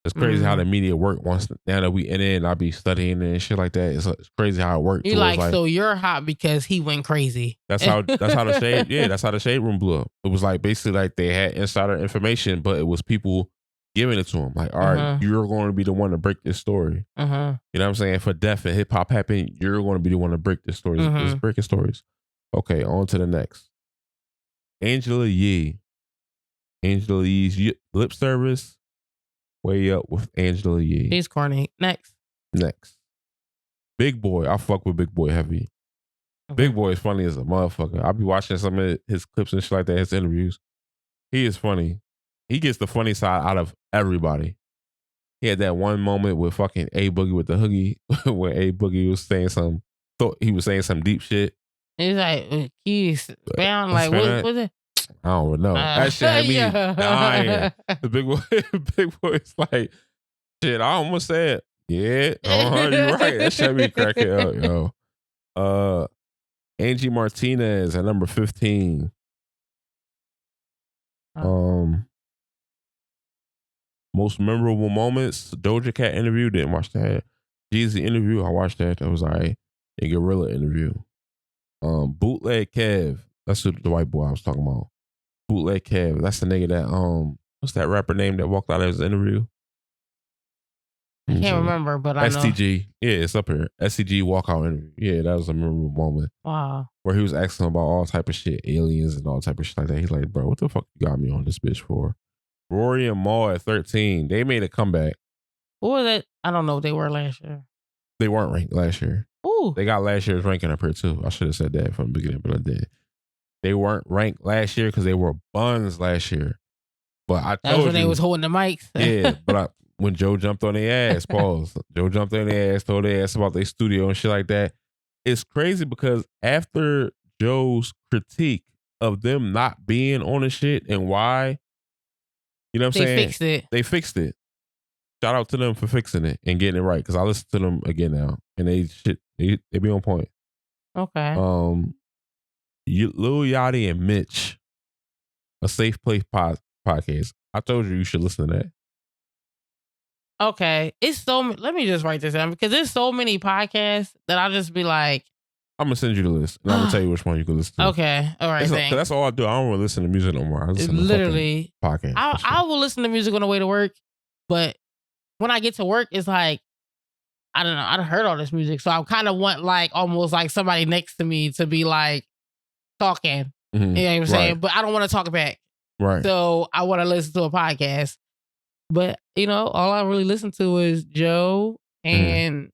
It's crazy how the media work once now that we in it and I be studying and shit like that. It's crazy how it works. You like, so you're hot because he went crazy. That's how the shade, that's how the shade room blew up. It was like basically like they had insider information, but it was people giving it to them. Like, all right, you're going to be the one to break this story. You know what I'm saying? For death and hip hop happened, you're going to be the one to break this story. It's breaking stories. Okay, on to the next. Angela Yee's lip service. Way up with Angela Yee. He's corny. Next. Big Boy. I fuck with Big Boy heavy. Big Boy is funny as a motherfucker. I'll be watching some of his clips and shit like that, his interviews. He is funny. He gets the funny side out of everybody. He had that one moment with fucking A Boogie with the hoogie when A Boogie was saying some, thought he was saying some deep shit. He's like, he's bound, like, what was it? I don't know. That shit had me dying. The Big Boy is like, shit, I almost said, yeah, you're right. That shit had me cracking up, yo. Angie Martinez at number 15. Most memorable moments, Doja Cat interview, didn't watch that. Jeezy interview, I watched that. That was all right. A Gorilla interview. Bootleg Kev, that's the white boy I was talking about. Bootleg Kev, that's the nigga that what's that rapper name that walked out of his interview? I can't remember, but I know. STG. Yeah, it's up here. STG walkout interview. Yeah, that was a memorable moment. Wow. Where he was asking about all type of shit, aliens and all type of shit like that. He's like, bro, what the fuck you got me on this bitch for? Rory and Maul at 13. They made a comeback. What was that? I don't know what they were last year. They weren't ranked last year. Ooh. They got last year's ranking up here too. I should have said that from the beginning, but I did. They weren't ranked last year because they were buns last year. But I told you. That was when they was holding the mics. Yeah, but when Joe jumped on their ass, pause. Joe jumped on their ass, told their ass about their studio and shit like that. It's crazy because after Joe's critique of them not being on the shit and why, you know what I'm saying? They fixed it. They fixed it. Shout out to them for fixing it and getting it right. Because I listen to them again now, and they be on point. Okay. Lil Yachty and Mitch, a Safe Place podcast. I told you should listen to that. Okay, let me just write this down because there's so many podcasts that I'll just be like, I'm gonna send you the list, and I'm gonna tell you which one you can listen to. Okay, all right. That's all I do. I don't really listen to music no more. I listen literally to podcasts. I will listen to music on the way to work, but when I get to work, it's like I don't know. I done heard all this music, so I kind of want like almost like somebody next to me to be like talking. You know what I'm saying? But I don't want to talk back. Right. So I want to listen to a podcast. But, all I really listen to is Joe. And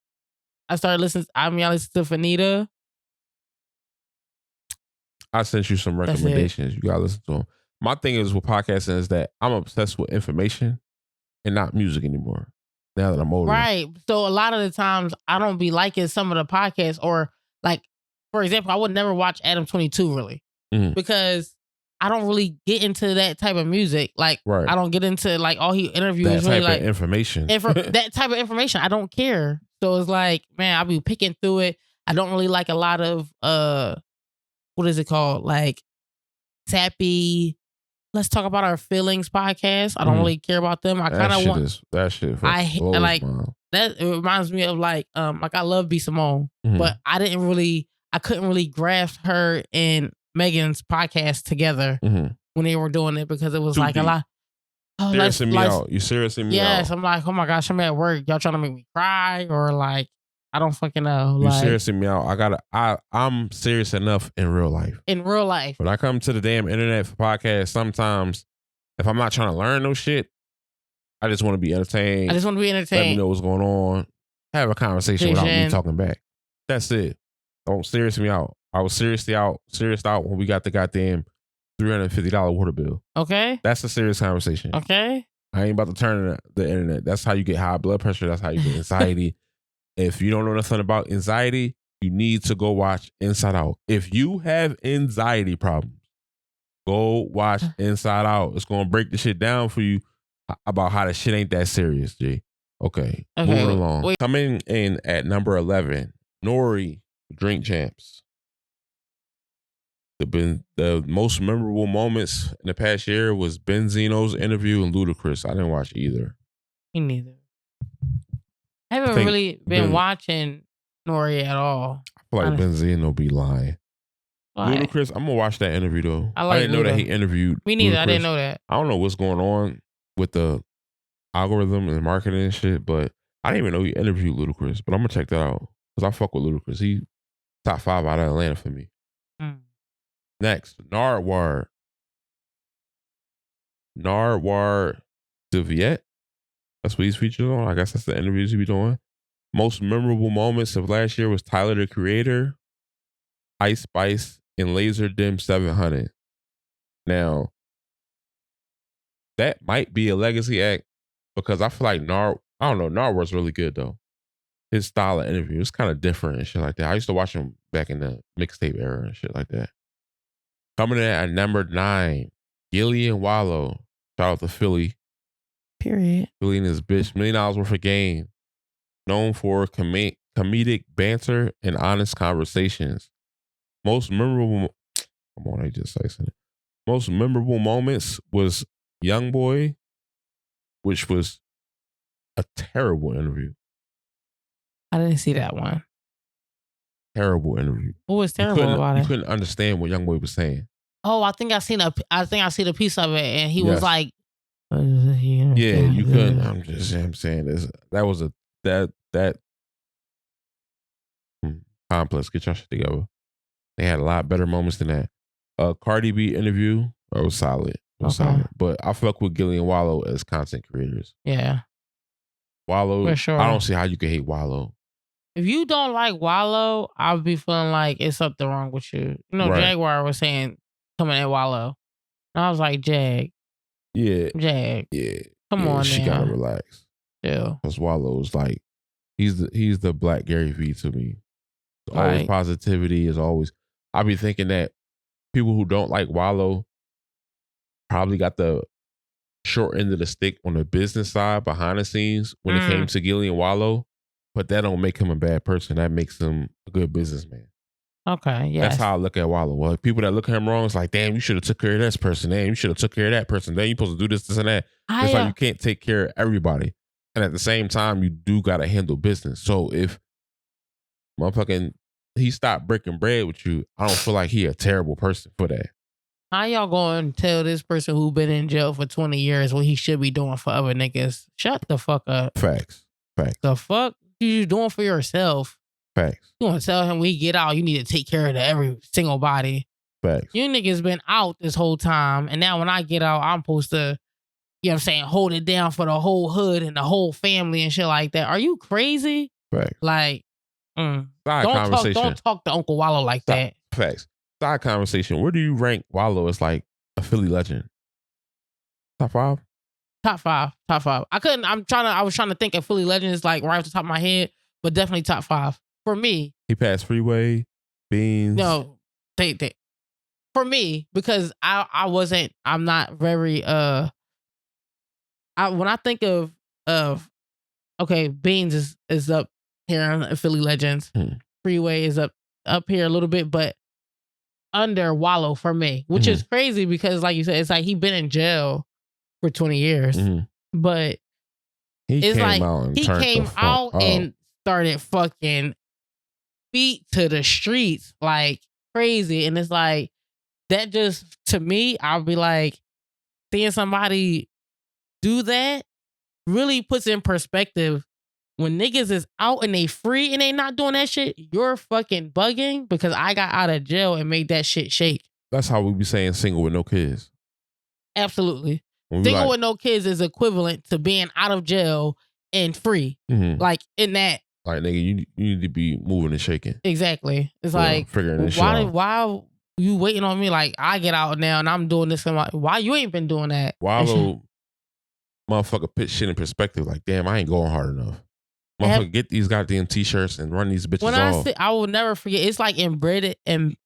I started listening. I listened to Fanita. I sent you some recommendations. You got to listen to them. My thing is with podcasting is that I'm obsessed with information and not music anymore. Now that I'm older. Right. So a lot of the times I don't be liking some of the podcasts or like, for example, I would never watch Adam 22 really because I don't really get into that type of music. Like, I don't get into like all he interviews. That really type like of information. That type of information. I don't care. So it's like, man, I'll be picking through it. I don't really like a lot of, what is it called? Like sappy, let's talk about our feelings podcast. I don't really care about them. I kind of want that shit. I like that. It reminds me of like I love B Simone, but I couldn't really grasp her and Megan's podcast together when they were doing it because it was like a lot. Oh, seriously me out. You seriously me out. Yes, I'm like, oh my gosh, I'm at work. Y'all trying to make me cry or like, I don't fucking know. You seriously me out. I'm serious enough in real life. In real life. When I come to the damn internet for podcasts, sometimes if I'm not trying to learn no shit, I just want to be entertained. Let me know what's going on. Have a conversation without me talking back. That's it. Don't serious me out. I was serioused out when we got the goddamn $350 water bill. Okay. That's a serious conversation. Okay. I ain't about to turn the internet. That's how you get high blood pressure. That's how you get anxiety. If you don't know nothing about anxiety, you need to go watch Inside Out. If you have anxiety problems, go watch Inside Out. It's going to break the shit down for you about how the shit ain't that serious, G. Okay. Moving along. Coming in at number 11, Nori, Drink Champs. The most memorable moments in the past year was Benzino's interview and Ludacris. I didn't watch either. Me neither. I haven't really been watching Nori at all. I feel like Benzino be lying. Why? Ludacris, I'm gonna watch that interview though. I didn't know that he interviewed. Me neither. Ludacris. I didn't know that. I don't know what's going on with the algorithm and marketing and shit, but I didn't even know he interviewed Ludacris. But I'm gonna check that out because I fuck with Ludacris. He top 5 out of Atlanta for me. Next, Nardwuar DeViet. That's what he's featured on. I guess that's the interviews he be doing. Most memorable moments of last year was Tyler, the Creator, Ice Spice, and Laser Dim 700. Now, that might be a legacy act because I feel like Nardwuar's really good though. His style of interview is kind of different and shit like that. I used to watch him back in the mixtape era and shit like that. Coming in at number 9, Gillian Wallow. Shout out to Philly. Period. Philly and his bitch. $1 million worth of game. Known for comedic banter and honest conversations. Most memorable. Come on, I just say something. Most memorable moments was Young Boy, which was a terrible interview. I didn't see that one. Terrible interview. What was terrible about it? You couldn't understand what Young Boy was saying. Oh, I think I seen a piece of it, and he was like, "Yeah, you couldn't." I'm saying this. That was that complex. Get your shit together. They had a lot better moments than that. Cardi B interview. It was solid. Solid. But I fuck with Gillian Wallow as content creators. Yeah. Wallow. For sure. I don't see how you can hate Wallow. If you don't like Wallow, I'll be feeling like it's something wrong with you. Jaguar was saying coming at Wallow. And I was like, Jag. Yeah. Jag. Yeah. Come on, she gotta relax. Yeah. Because Wallow's like, he's the Black Gary Vee to me. Always positivity is always. I be thinking that people who don't like Wallow probably got the short end of the stick on the business side behind the scenes when it came to Gillian Wallow, but that don't make him a bad person. That makes him a good businessman. Okay, yes. That's how I look at Wallow. Well, people that look at him wrong, it's like, damn, you should have took care of this person. Damn, you should have took care of that person. Then you supposed to do this, and that. It's like you can't take care of everybody. And at the same time, you do got to handle business. So if motherfucking he stopped breaking bread with you, I don't feel like he a terrible person for that. How y'all going to tell this person who been in jail for 20 years what he should be doing for other niggas? Shut the fuck up. Facts. The fuck you doing for yourself? Facts. You want to tell him when he get out, you need to take care of every single body. Facts. You niggas been out this whole time, and now when I get out, I'm supposed to, you know what I'm saying, hold it down for the whole hood and the whole family and shit like that. Are you crazy? Facts. Like, don't talk to Uncle Wallow like that. Facts. Side conversation. Where do you rank Wallow as like a Philly legend? Top 5? Top five. I was trying to think of Philly legends like right off the top of my head, but definitely top 5 for me. He passed Freeway, Beans. No, they for me, because I'm not very when I think of okay, Beans is up here on Philly legends. Freeway is up here a little bit, but under Wallow for me, which is crazy because like you said, it's like he been in jail for 20 years. But he it's came like out he came out and started fucking feet to the streets like crazy. And it's like that just, to me, I'll be like, seeing somebody do that really puts in perspective. When niggas is out and they free and they not doing that shit, you're fucking bugging, because I got out of jail and made that shit shake. That's how we be saying single with no kids. Absolutely. Single with no kids is equivalent to being out of jail and free. Like in that. Like, nigga, you need to be moving and shaking. Exactly. It's like, figuring this why you waiting on me? Like, I get out now and I'm doing this. And like, why you ain't been doing that? Wallow, motherfucker, put shit in perspective. Like, damn, I ain't going hard enough. Motherfucker, get these goddamn t-shirts and run these bitches off. I will never forget. It's like embedded in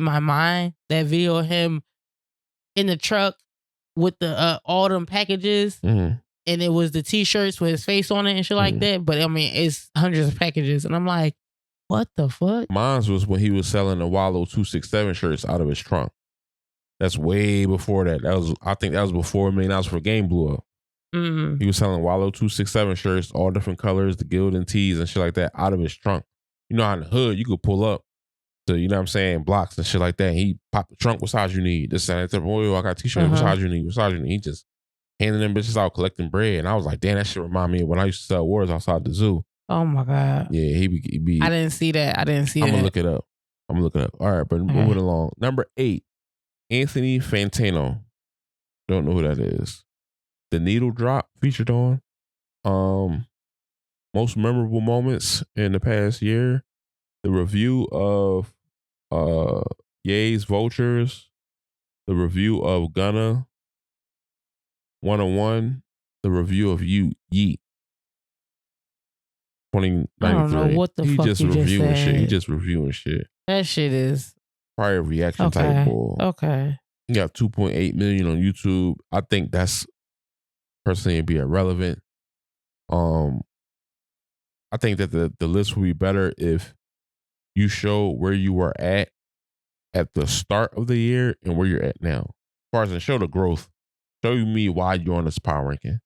my mind, that video of him in the truck with the all them packages, and it was the t-shirts with his face on it and shit like that. But I mean, it's hundreds of packages, and I'm like, what the fuck? Mine was when he was selling the Wallow 267 shirts out of his trunk. That's way before that. I think that was before $1 Million for Game blew up. He was selling Wallow 267 shirts, all different colors, the Gildan tees and shit like that, out of his trunk. You know how in the hood you could pull up to, you know what I'm saying, blocks and shit like that. And he popped the trunk. What size you need? This and that. Oh, I got t-shirts. What size you need? What size you need? He just handing them bitches out, collecting bread. And I was like, damn, that shit remind me of when I used to sell awards outside the zoo. Oh my God. Yeah, he be. I didn't see that. I'm gonna look it up. All right, but moving along. Number 8, Anthony Fantano. Don't know who that is. The Needle Drop featured on. Most memorable moments in the past year. The review of Ye's Vultures. The review of Gunna 101. The review of Yeet 2093. I don't know what the fuck you just said. He just reviewing shit. That shit is Prior reaction type bull. Okay. He got 2.8 million on YouTube. I think that's personally be irrelevant. I think that the list would be better if you show where you were at the start of the year and where you're at now. As far as show the growth, show me why you're on this power ranking.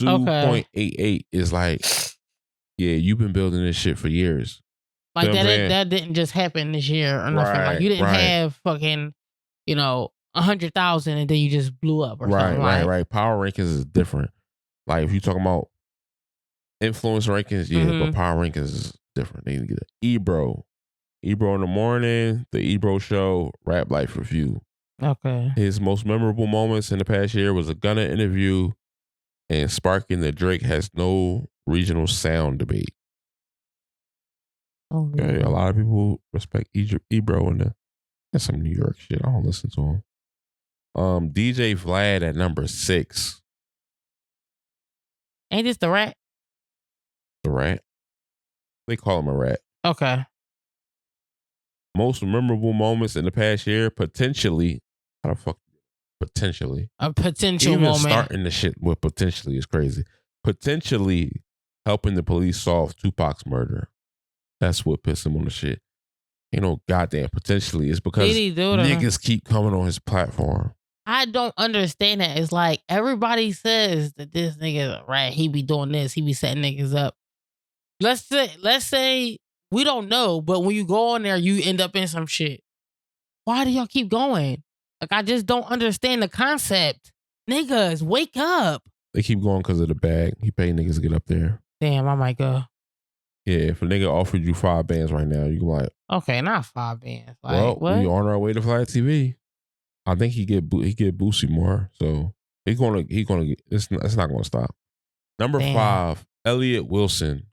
2.88 is like, yeah, you've been building this shit for years. Like that didn't just happen this year or nothing. Like you didn't have fucking, 100,000 and then you just blew up or something. Right. Power rankings is different. Like if you talking about influence rankings, but power rankings is different. They need to get Ebro in the morning, the Ebro show, Rap Life review. Okay. His most memorable moments in the past year was a Gunna interview and sparking the Drake has no regional sound debate. Oh, okay, a lot of people respect Ebro and that's some New York shit. I don't listen to him. DJ Vlad at number 6. Ain't this the rat? The rat? They call him a rat. Okay. Most memorable moments in the past year, potentially. How the fuck? Potentially. A potential Even moment. starting the shit with potentially is crazy. Potentially helping the police solve Tupac's murder. That's what pissed him on the shit. Ain't no goddamn potentially. It's because niggas keep coming on his platform. I don't understand that. It's like everybody says that this nigga, right, he be doing this, he be setting niggas up. Let's say we don't know, but when you go on there, you end up in some shit. Why do y'all keep going? Like, I just don't understand the concept. Niggas, wake up. They keep going because of the bag. He paid niggas to get up there. Damn, I might go. Yeah, if a nigga offered you 5 bands right now, you can like, okay, not 5 bands. Like, well, what? we on our way to Flat TV. I think he get Boosie more, so it's not gonna stop. Number 5, Elliott Wilson.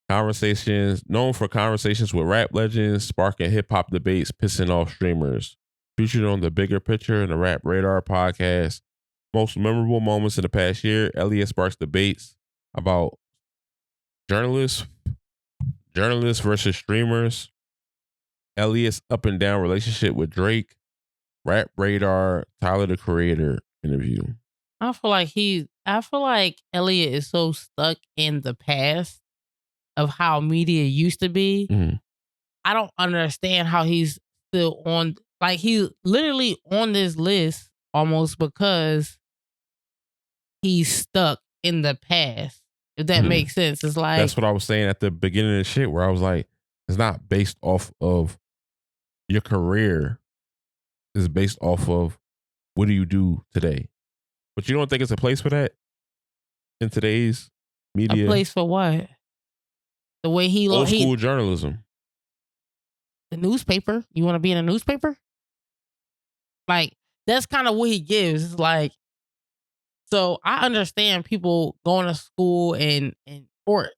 Known for conversations with rap legends, sparking hip hop debates, pissing off streamers. Featured on the Bigger Picture and the Rap Radar podcast. Most memorable moments in the past year, Elliott sparks debates about journalists versus streamers. Elliott's up and down relationship with Drake. Rap Radar, Tyler the Creator interview. I feel like Elliott is so stuck in the past of how media used to be. Mm-hmm. I don't understand how he's still on. Like, he's literally on this list almost because he's stuck in the past. If that makes sense. It's like, that's what I was saying at the beginning of the shit, where I was like, it's not based off of your career. It's based off of what do you do today. But you don't think it's a place for that in today's media? A place for what? The way old school journalism. The newspaper. You want to be in a newspaper? Like, that's kind of what he gives. It's like, so I understand people going to school and or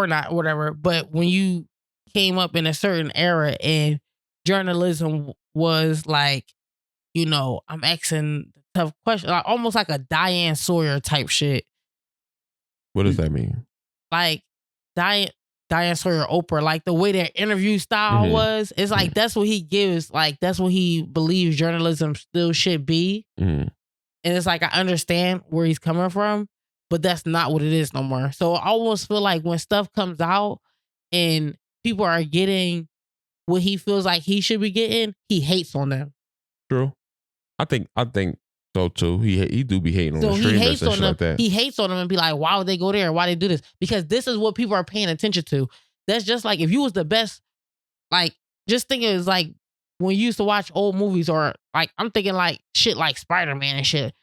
not, whatever. But when you came up in a certain era and journalism was like, you know, I'm asking tough questions, like, almost like a Diane Sawyer type shit. What does that mean? Like Diane Sawyer, Oprah, like the way their interview style was, it's like that's what he gives. Like, that's what he believes journalism still should be. And it's like, I understand where he's coming from, but that's not what it is no more. So I almost feel like when stuff comes out and people are getting what he feels like he should be getting, he hates on them. True. I think so too. He do be hating on the streamers and shit like that. He hates on them and be like, why would they go there? Why they do this? Because this is what people are paying attention to. That's just like, if you was the best, like, just think it was like when you used to watch old movies, or like, I'm thinking like shit like Spider-Man and shit.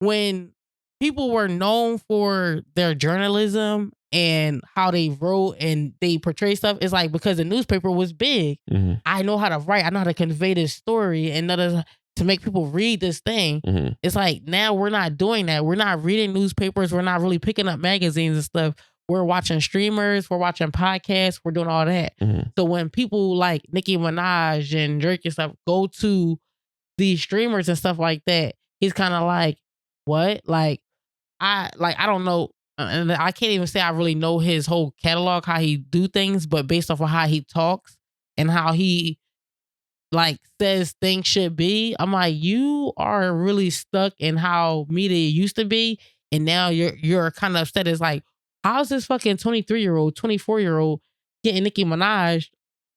When people were known for their journalism and how they wrote and they portray stuff, it's like, because the newspaper was big. I know how to write. I know how to convey this story and to make people read this thing. It's like, now we're not doing that. We're not reading newspapers. We're not really picking up magazines and stuff. We're watching streamers. We're watching podcasts. We're doing all that. So when people like Nicki Minaj and Drake and stuff go to these streamers and stuff like that, he's kind of like, what? I don't know. And I can't even say I really know his whole catalog, how he do things, but based off of how he talks and how he like says things should be, I'm like, you are really stuck in how media used to be, and now you're kind of upset. It's like, how's this fucking 23-year-old, 24-year-old getting Nicki Minaj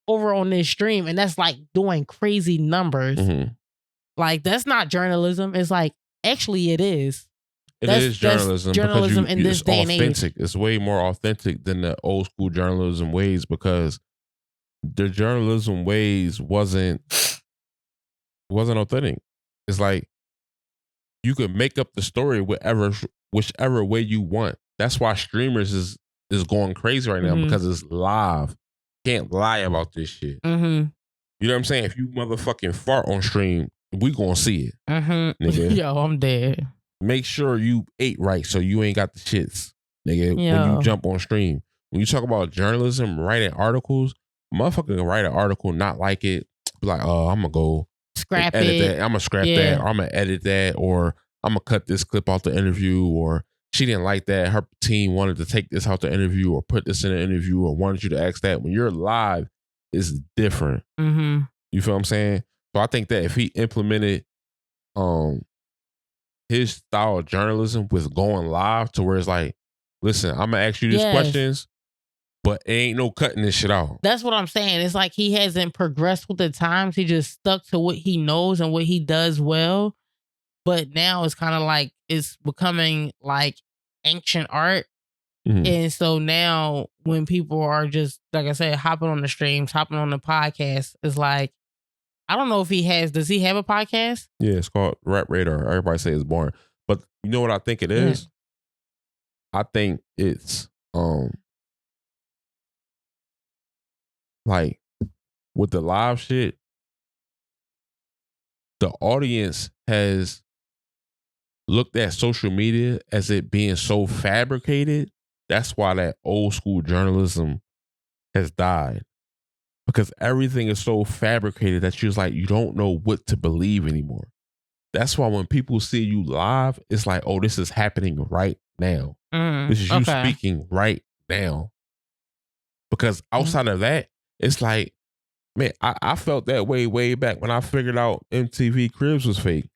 over on this stream, and that's like doing crazy numbers? Like, that's not journalism. It's like, actually, it is. It is journalism. Journalism in this day and age. It's way more authentic than the old school journalism ways, because the journalism ways wasn't authentic. It's like, you could make up the story whichever way you want. That's why streamers is going crazy right now, because it's live. Can't lie about this shit. You know what I'm saying? If you motherfucking fart on stream, we gonna see it. Nigga. Yo, I'm dead. Make sure you ate right so you ain't got the shits, nigga, when you jump on stream. When you talk about journalism, writing articles, motherfucker can write an article, not like it, be like, oh, I'm gonna go scrap edit it. that. I'm gonna scrap that, or I'm gonna edit that, or I'm gonna cut this clip out the interview, or she didn't like that. Her team wanted to take this out the interview or put this in the interview or wanted you to ask that. When you're live, is different. Mm-hmm. You feel what I'm saying? So I think that if he implemented his style of journalism with going live to where it's like, listen, I'm gonna ask you these questions, but it ain't no cutting this shit out. That's what I'm saying. It's like he hasn't progressed with the times. He just stuck to what he knows and what he does well. But now it's kind of like it's becoming like ancient art. Mm-hmm. And so now when people are just, like I said, hopping on the streams, hopping on the podcast, it's like, I don't know if does he have a podcast? Yeah, it's called Rap Radar. Everybody say it's boring. But you know what I think it is? I think it's like with the live shit, the audience has looked at social media as it being so fabricated. That's why that old school journalism has died. Because everything is so fabricated that you're like, you don't know what to believe anymore. That's why when people see you live, it's like, oh, this is happening right now. This is you speaking right now. Because outside of that, it's like, man, I felt that way back when I figured out MTV Cribs was fake.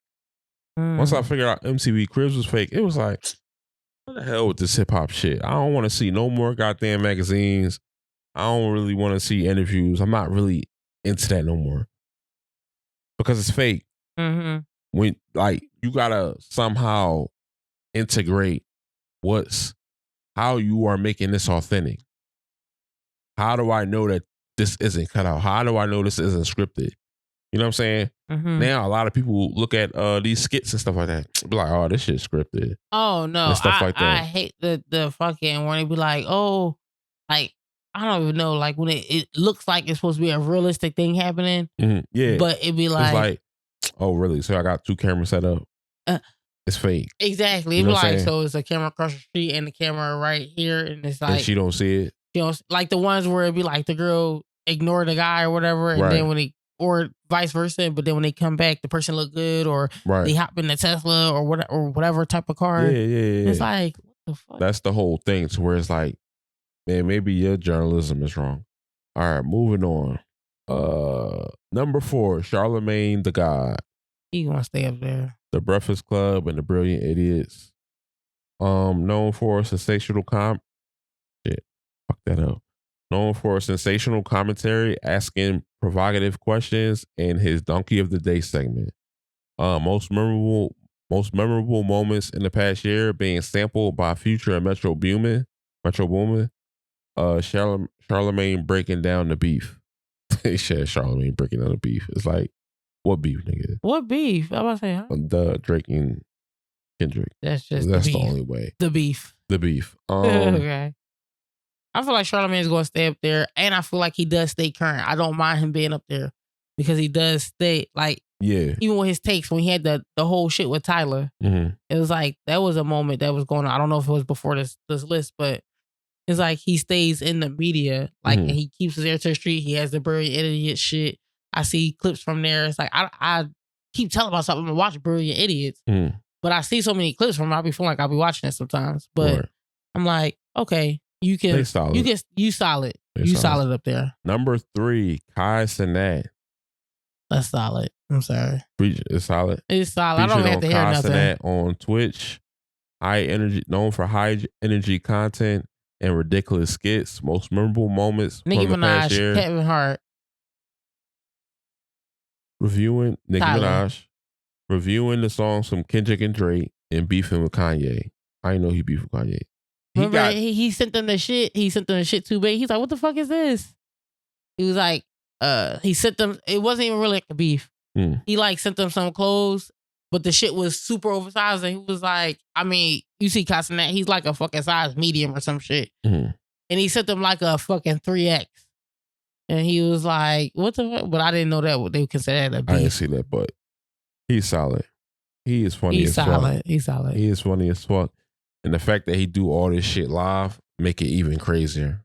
Once I figured out MTV Cribs was fake, it was like, what the hell with this hip hop shit? I don't want to see no more goddamn magazines. I don't really want to see interviews. I'm not really into that no more. Because it's fake. Mm-hmm. When like you gotta somehow integrate how you are making this authentic. How do I know that this isn't cut out? How do I know this isn't scripted? You know what I'm saying? Mm-hmm. Now a lot of people look at these skits and stuff like that. Be like, oh, this shit's scripted. Oh no, and stuff like that. I hate the fucking when they be like, oh, like I don't even know, like when it looks like it's supposed to be a realistic thing happening. Mm-hmm. Yeah, but it be it's like, oh really? So I got 2 cameras set up. It's fake. Exactly. You It know be what I'm like, saying? so it's a camera across the street and the camera right here, and it's like And she don't see it. you know, like the ones where it be like the girl ignore the guy or whatever, and Right. then or vice versa, but then when they come back, the person look good, or Right. they hop in the Tesla or whatever type of car. Yeah. It's like, what the fuck? That's the whole thing. To where it's like, man, maybe your journalism is wrong. All right, moving on. Number 4, Charlemagne the God. He gonna stay up there. The Breakfast Club and the Brilliant Idiots. Known for sensational fuck that up. Known for a sensational commentary, asking provocative questions, and his Donkey of the Day segment. Most memorable moments in the past year being sampled by Future and Metro Boomin. Charlemagne breaking down the beef. They said Charlemagne breaking down the beef. It's like, what beef, nigga? What beef? I'm about to say, huh? The Drake and Kendrick. That's just That's the the beef. only way. The beef. The beef. Okay. I feel like Charlamagne's going to stay up there, and I feel like he does stay current. I don't mind him being up there because he does stay, like, yeah. Even with his takes, when he had the whole shit with Tyler, Mm-hmm. it was like, that was a moment that was going on. I don't know if it was before this list, but it's like he stays in the media, like, and he keeps his ear to the street. He has the Brilliant Idiot shit. I see clips from there. It's like, I keep telling myself I'm going to watch Brilliant Idiots, but I see so many clips from him, I be feeling like I'll be watching it sometimes. But I'm like, okay, you solid. You solid up there. Number 3, Kai Cenat. That's solid. I'm sorry. It's solid. It's solid. I don't have to hear nothing. Cenat on Twitch. Known for high energy content and ridiculous skits. Most memorable moments Nicki from the past Minaj, year. Kevin Hart. Reviewing Nicki Tyler. Minaj. Reviewing the songs from Kendrick and Drake and beefing with Kanye. I didn't know he beefed with Kanye. Remember, he sent them the shit. He sent them the shit too big. He's like, what the fuck is this? He was like, he sent them, it wasn't even really like a beef. He like sent them some clothes, but the shit was super oversized. And he was like, I mean, you see Castanet, he's like a fucking size medium or some shit. And he sent them like a fucking 3X. And he was like, what the fuck? But I didn't know that they would consider that a beef. I didn't see that, but he's solid. He is funny as fuck. He's solid. He is funny as fuck. And the fact that he do all this shit live make it even crazier.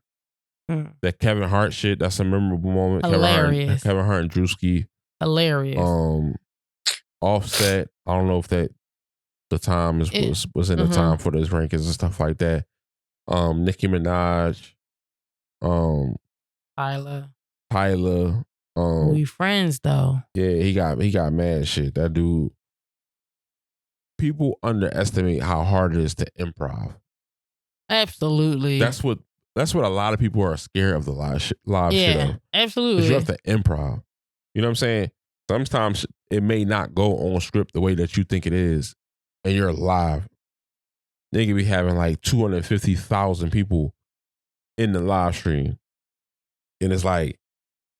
That Kevin Hart shit, that's a memorable moment. Hilarious. Kevin Hart and Drewski. Hilarious. Offset. I don't know if that the time was in the time for those rankings and stuff like that. Nicki Minaj. Tyler. Tyler. We friends though. Yeah, he got mad shit. That dude. People underestimate how hard it is to improv. Absolutely. That's what a lot of people are scared of the live shit of. Absolutely. Because you have to improv. You know what I'm saying? Sometimes it may not go on script the way that you think it is, and you're live. They could be having like 250,000 people in the live stream. And it's like,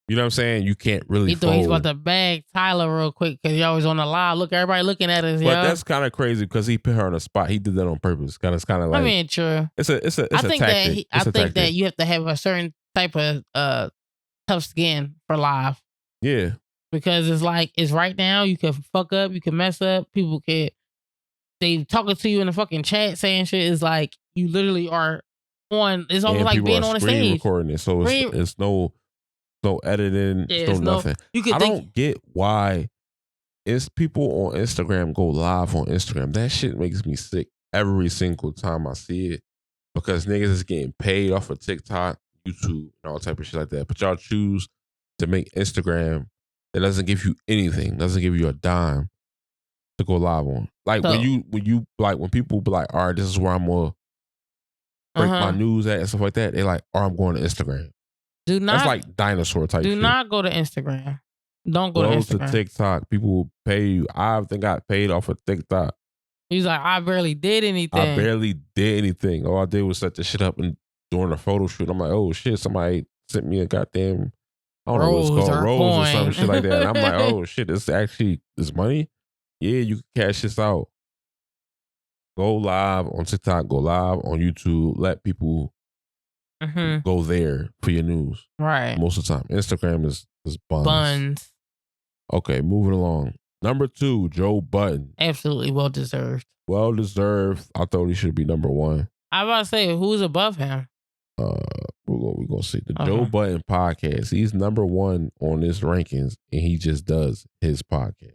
you know what I'm saying? You can't really He thought he's about to bag Tyler real quick because you're always on the live. Look, everybody looking at us. But that's kind of crazy because he put her on the spot. He did that on purpose. It's kind of like. I mean, true. It's a tactic. I think that you have to have a certain type of tough skin for live. Yeah. Because it's like, it's right now. You can fuck up. You can mess up. People can. They talking to you in the fucking chat saying shit. Is like you literally are on. It's almost like being on a stage. Recording it, so it's no editing, no nothing. I don't get why it's people on Instagram go live on Instagram. That shit makes me sick every single time I see it because niggas is getting paid off of TikTok, YouTube, and all type of shit like that. But y'all choose to make Instagram that doesn't give you anything, doesn't give you a dime to go live on. Like when people be like, all right, this is where I'm gonna break my news at and stuff like that. They like, or I'm going to Instagram. That's like dinosaur type shit. Do not go to Instagram. Don't go to Instagram. To TikTok. People will pay you. I think I got paid off of TikTok. He's like, I barely did anything. I barely did anything. All I did was set the shit up and doing a photo shoot. I'm like, oh shit, somebody sent me a goddamn, I don't know what it's called, rose or some shit like that. And I'm like, oh shit, this actually is money? Yeah, you can cash this out. Go live on TikTok, go live on YouTube, let people go there for your news. Right. Most of the time. Instagram is buns. Okay, moving along. Number 2, Joe Budden. Absolutely well deserved. Well deserved. I thought he should be number 1. I was about to say, who's above him? We're gonna see the Joe Budden podcast. He's number 1 on this rankings, and he just does his podcast.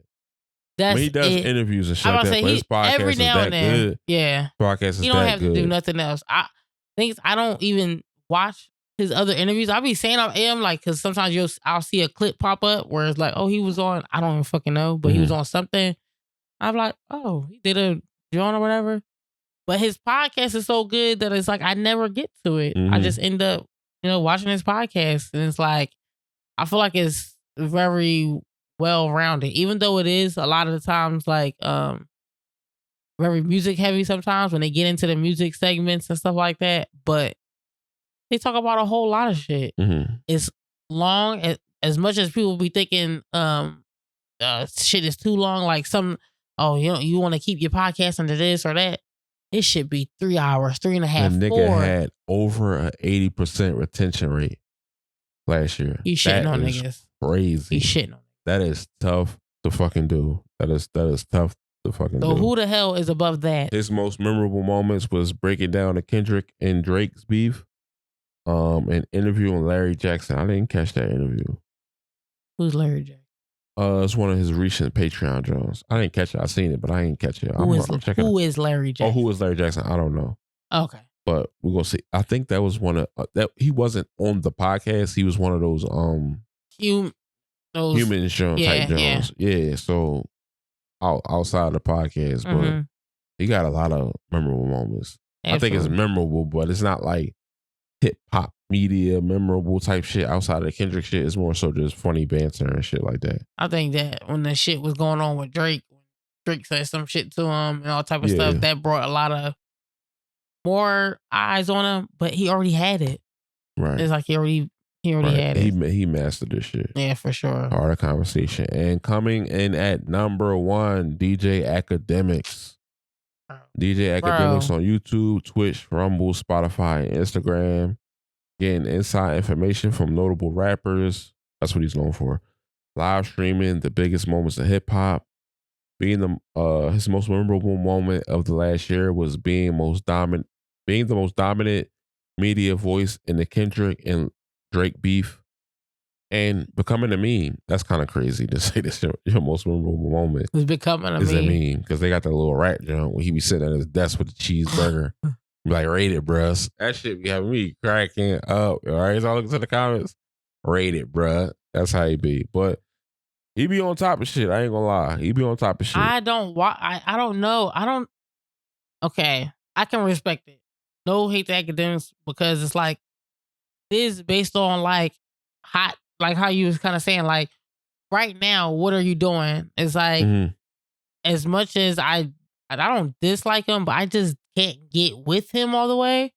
He does interviews and shit like that, but his podcast every now is that good. Yeah. Podcast is that good. You don't have to do nothing else. I don't even watch his other interviews. I'll be saying I am like, because sometimes I'll see a clip pop up where it's like, oh, he was on, I don't even fucking know, but he was on something. I'm like, oh, he did a joint or whatever. But his podcast is so good that it's like I never get to it. I just end up, watching his podcast, and it's like I feel like it's very well rounded, even though it is a lot of the times like very music heavy sometimes when they get into the music segments and stuff like that. But they talk about a whole lot of shit. It's long, as much as people be thinking shit is too long. Like you want to keep your podcast under this or that. It should be 3 hours, 3.5. The nigga had over an 80% retention rate last year. He's shitting on niggas. Crazy. He's shitting on. That is tough to fucking do. That is tough to fucking do. So who the hell is above that? His most memorable moments was breaking down the Kendrick and Drake's beef. An interview on Larry Jackson. I didn't catch that interview. Who's Larry Jackson? It's one of his recent Patreon draws. I didn't catch it. I seen it, but I didn't catch it. Who is Larry Jackson? Oh, who is Larry Jackson? I don't know. Okay. But we're gonna see. I think that was one of that. He wasn't on the podcast. He was one of those human show type draws. Yeah. So outside of the podcast, but he got a lot of memorable moments. Absolutely. I think it's memorable, but it's not like hip hop media memorable type shit outside of the Kendrick shit. It's more so just funny banter and shit like that. I think that when the shit was going on with Drake said some shit to him and all type of stuff, that brought a lot of more eyes on him, but he already had it. Right. It's like he already had it. He mastered this shit. Yeah, for sure. Hard conversation. And coming in at number 1, DJ Academics. DJ Academics on YouTube, Twitch, Rumble, Spotify, and Instagram. Getting inside information from notable rappers. That's what he's known for. Live streaming the biggest moments of hip hop. Being his most memorable moment of the last year was being the most dominant media voice in the Kendrick and Drake beef, and becoming a meme. That's kind of crazy to say this your most memorable moment. It's becoming a meme because they got that little rat jump when he be sitting at his desk with the cheeseburger. Be like, rate it, bruh. That shit be having me cracking up. All right, so I look to the comments. rated, bruh. That's how he be. But he be on top of shit. I ain't gonna lie. He be on top of shit. I don't know. Okay. I can respect it. No hate to academics because it's like this is based on like how you was kind of saying like right now, what are you doing? It's like as much as I don't dislike him, but I just can't get with him all the way.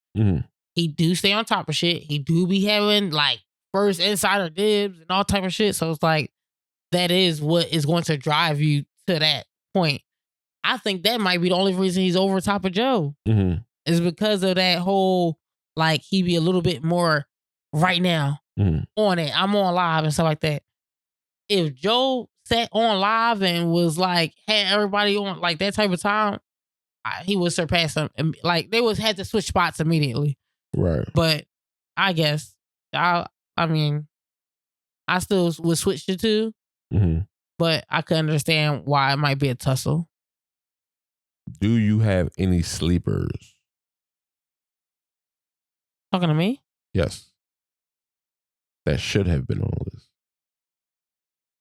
He do stay on top of shit. He do be having like first insider dibs and all type of shit. So it's like that is what is going to drive you to that point. I think that might be the only reason he's over top of Joe. Is because of that whole like he be a little bit more right now on it. I'm on live and stuff like that. If Joe sat on live and was like had everybody on like that type of time, he would surpass him. Like they had to switch spots immediately. Right. But I guess I mean I still would switch the two. But I could understand why it might be a tussle. Do you have any sleepers? Talking to me? Yes. That should have been on the list.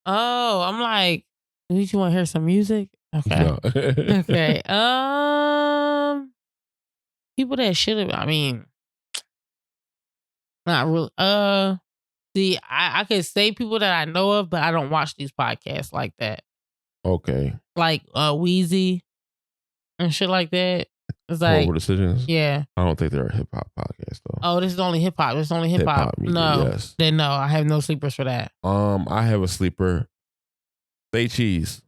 Oh, I'm like, do you want to hear some music? Okay. No. Okay. People that should have. I mean, not really. See, I could say people that I know of, but I don't watch these podcasts like that. Okay. Like Wheezy and shit like that. It's like Horrible Decisions. Yeah. I don't think they're a hip hop podcast though. Oh, this is only hip hop. This is only hip hop. No. Yes. Then no, I have no sleepers for that. I have a sleeper. Say Cheese.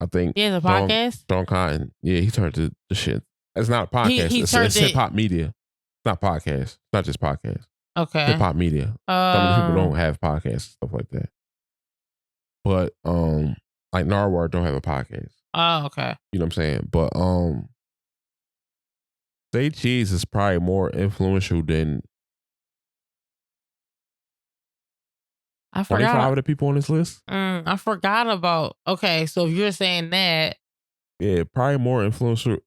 I think. Yeah, the podcast. Strong Cotton. Yeah, he turned to the shit. It's not a podcast. It's hip hop media. It's not podcast. It's not just podcast. Okay. Hip hop media. Some of the people don't have podcasts and stuff like that. But like Narwhal don't have a podcast. Oh, okay. You know what I'm saying? But Say Cheese is probably more influential than I forgot 25 of the people on this list. I forgot about. Okay, so if you're saying that, yeah, probably more influential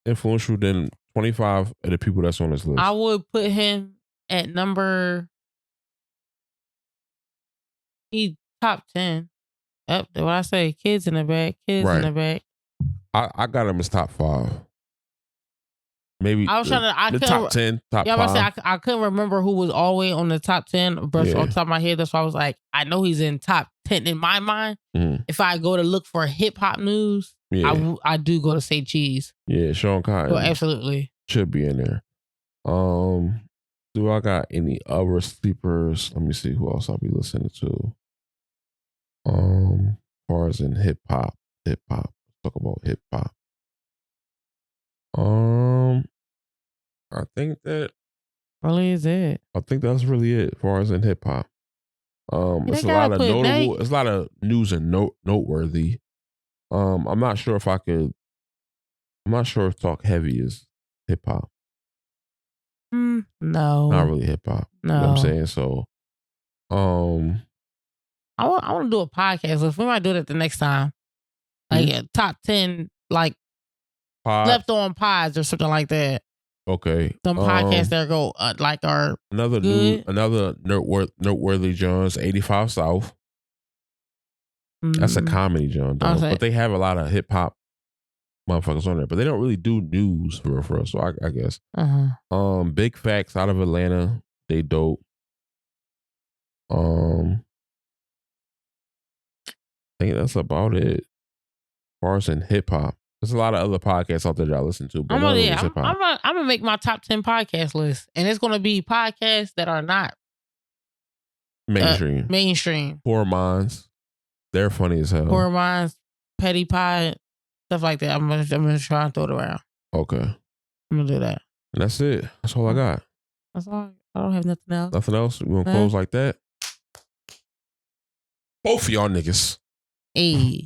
than 25 of the people that's on this list. I would put him at number. He top 10. Up what I say, kids in the back, in the back. I got him as top 5. Maybe I was trying to. The top 10, top 5. Yeah, I couldn't remember who was all the way on the top 10. Brush on top of my head. That's why I was like, I know he's in top 10 in my mind. If I go to look for hip hop news, I do go to Say Cheese. Yeah, Sean Cotton. Oh, absolutely should be in there. Do I got any other sleepers? Let me see who else I'll be listening to. As far as in hip hop. Talk about hip hop. I think that really is it. I think that's really it as far as in hip hop. It's a lot of notable. It's a lot of news and noteworthy. I'm not sure if Talk Heavy is hip hop. No, not really hip hop. No, you know what I'm saying. So, I want to do a podcast. If we might do it the next time, like top 10, like left on pods or something like that. Okay, some podcasts that go like are another noteworthy Johns 85 South. That's a comedy John, but they have a lot of hip hop motherfuckers on there, but they don't really do news for us. So I guess Big Facts out of Atlanta, they dope. I think that's about it. As far as in hip hop, there's a lot of other podcasts out there that I listen to. But I'm gonna make my top 10 podcast list, and it's gonna be podcasts that are not mainstream. Poor Minds, they're funny as hell. Poor Minds, Petty Pie, stuff like that. I'm gonna try and throw it around. Okay, I'm gonna do that. And that's it. That's all I got. That's all. I don't have nothing else. Nothing else. We're gonna close like that. Both of y'all niggas. Hey.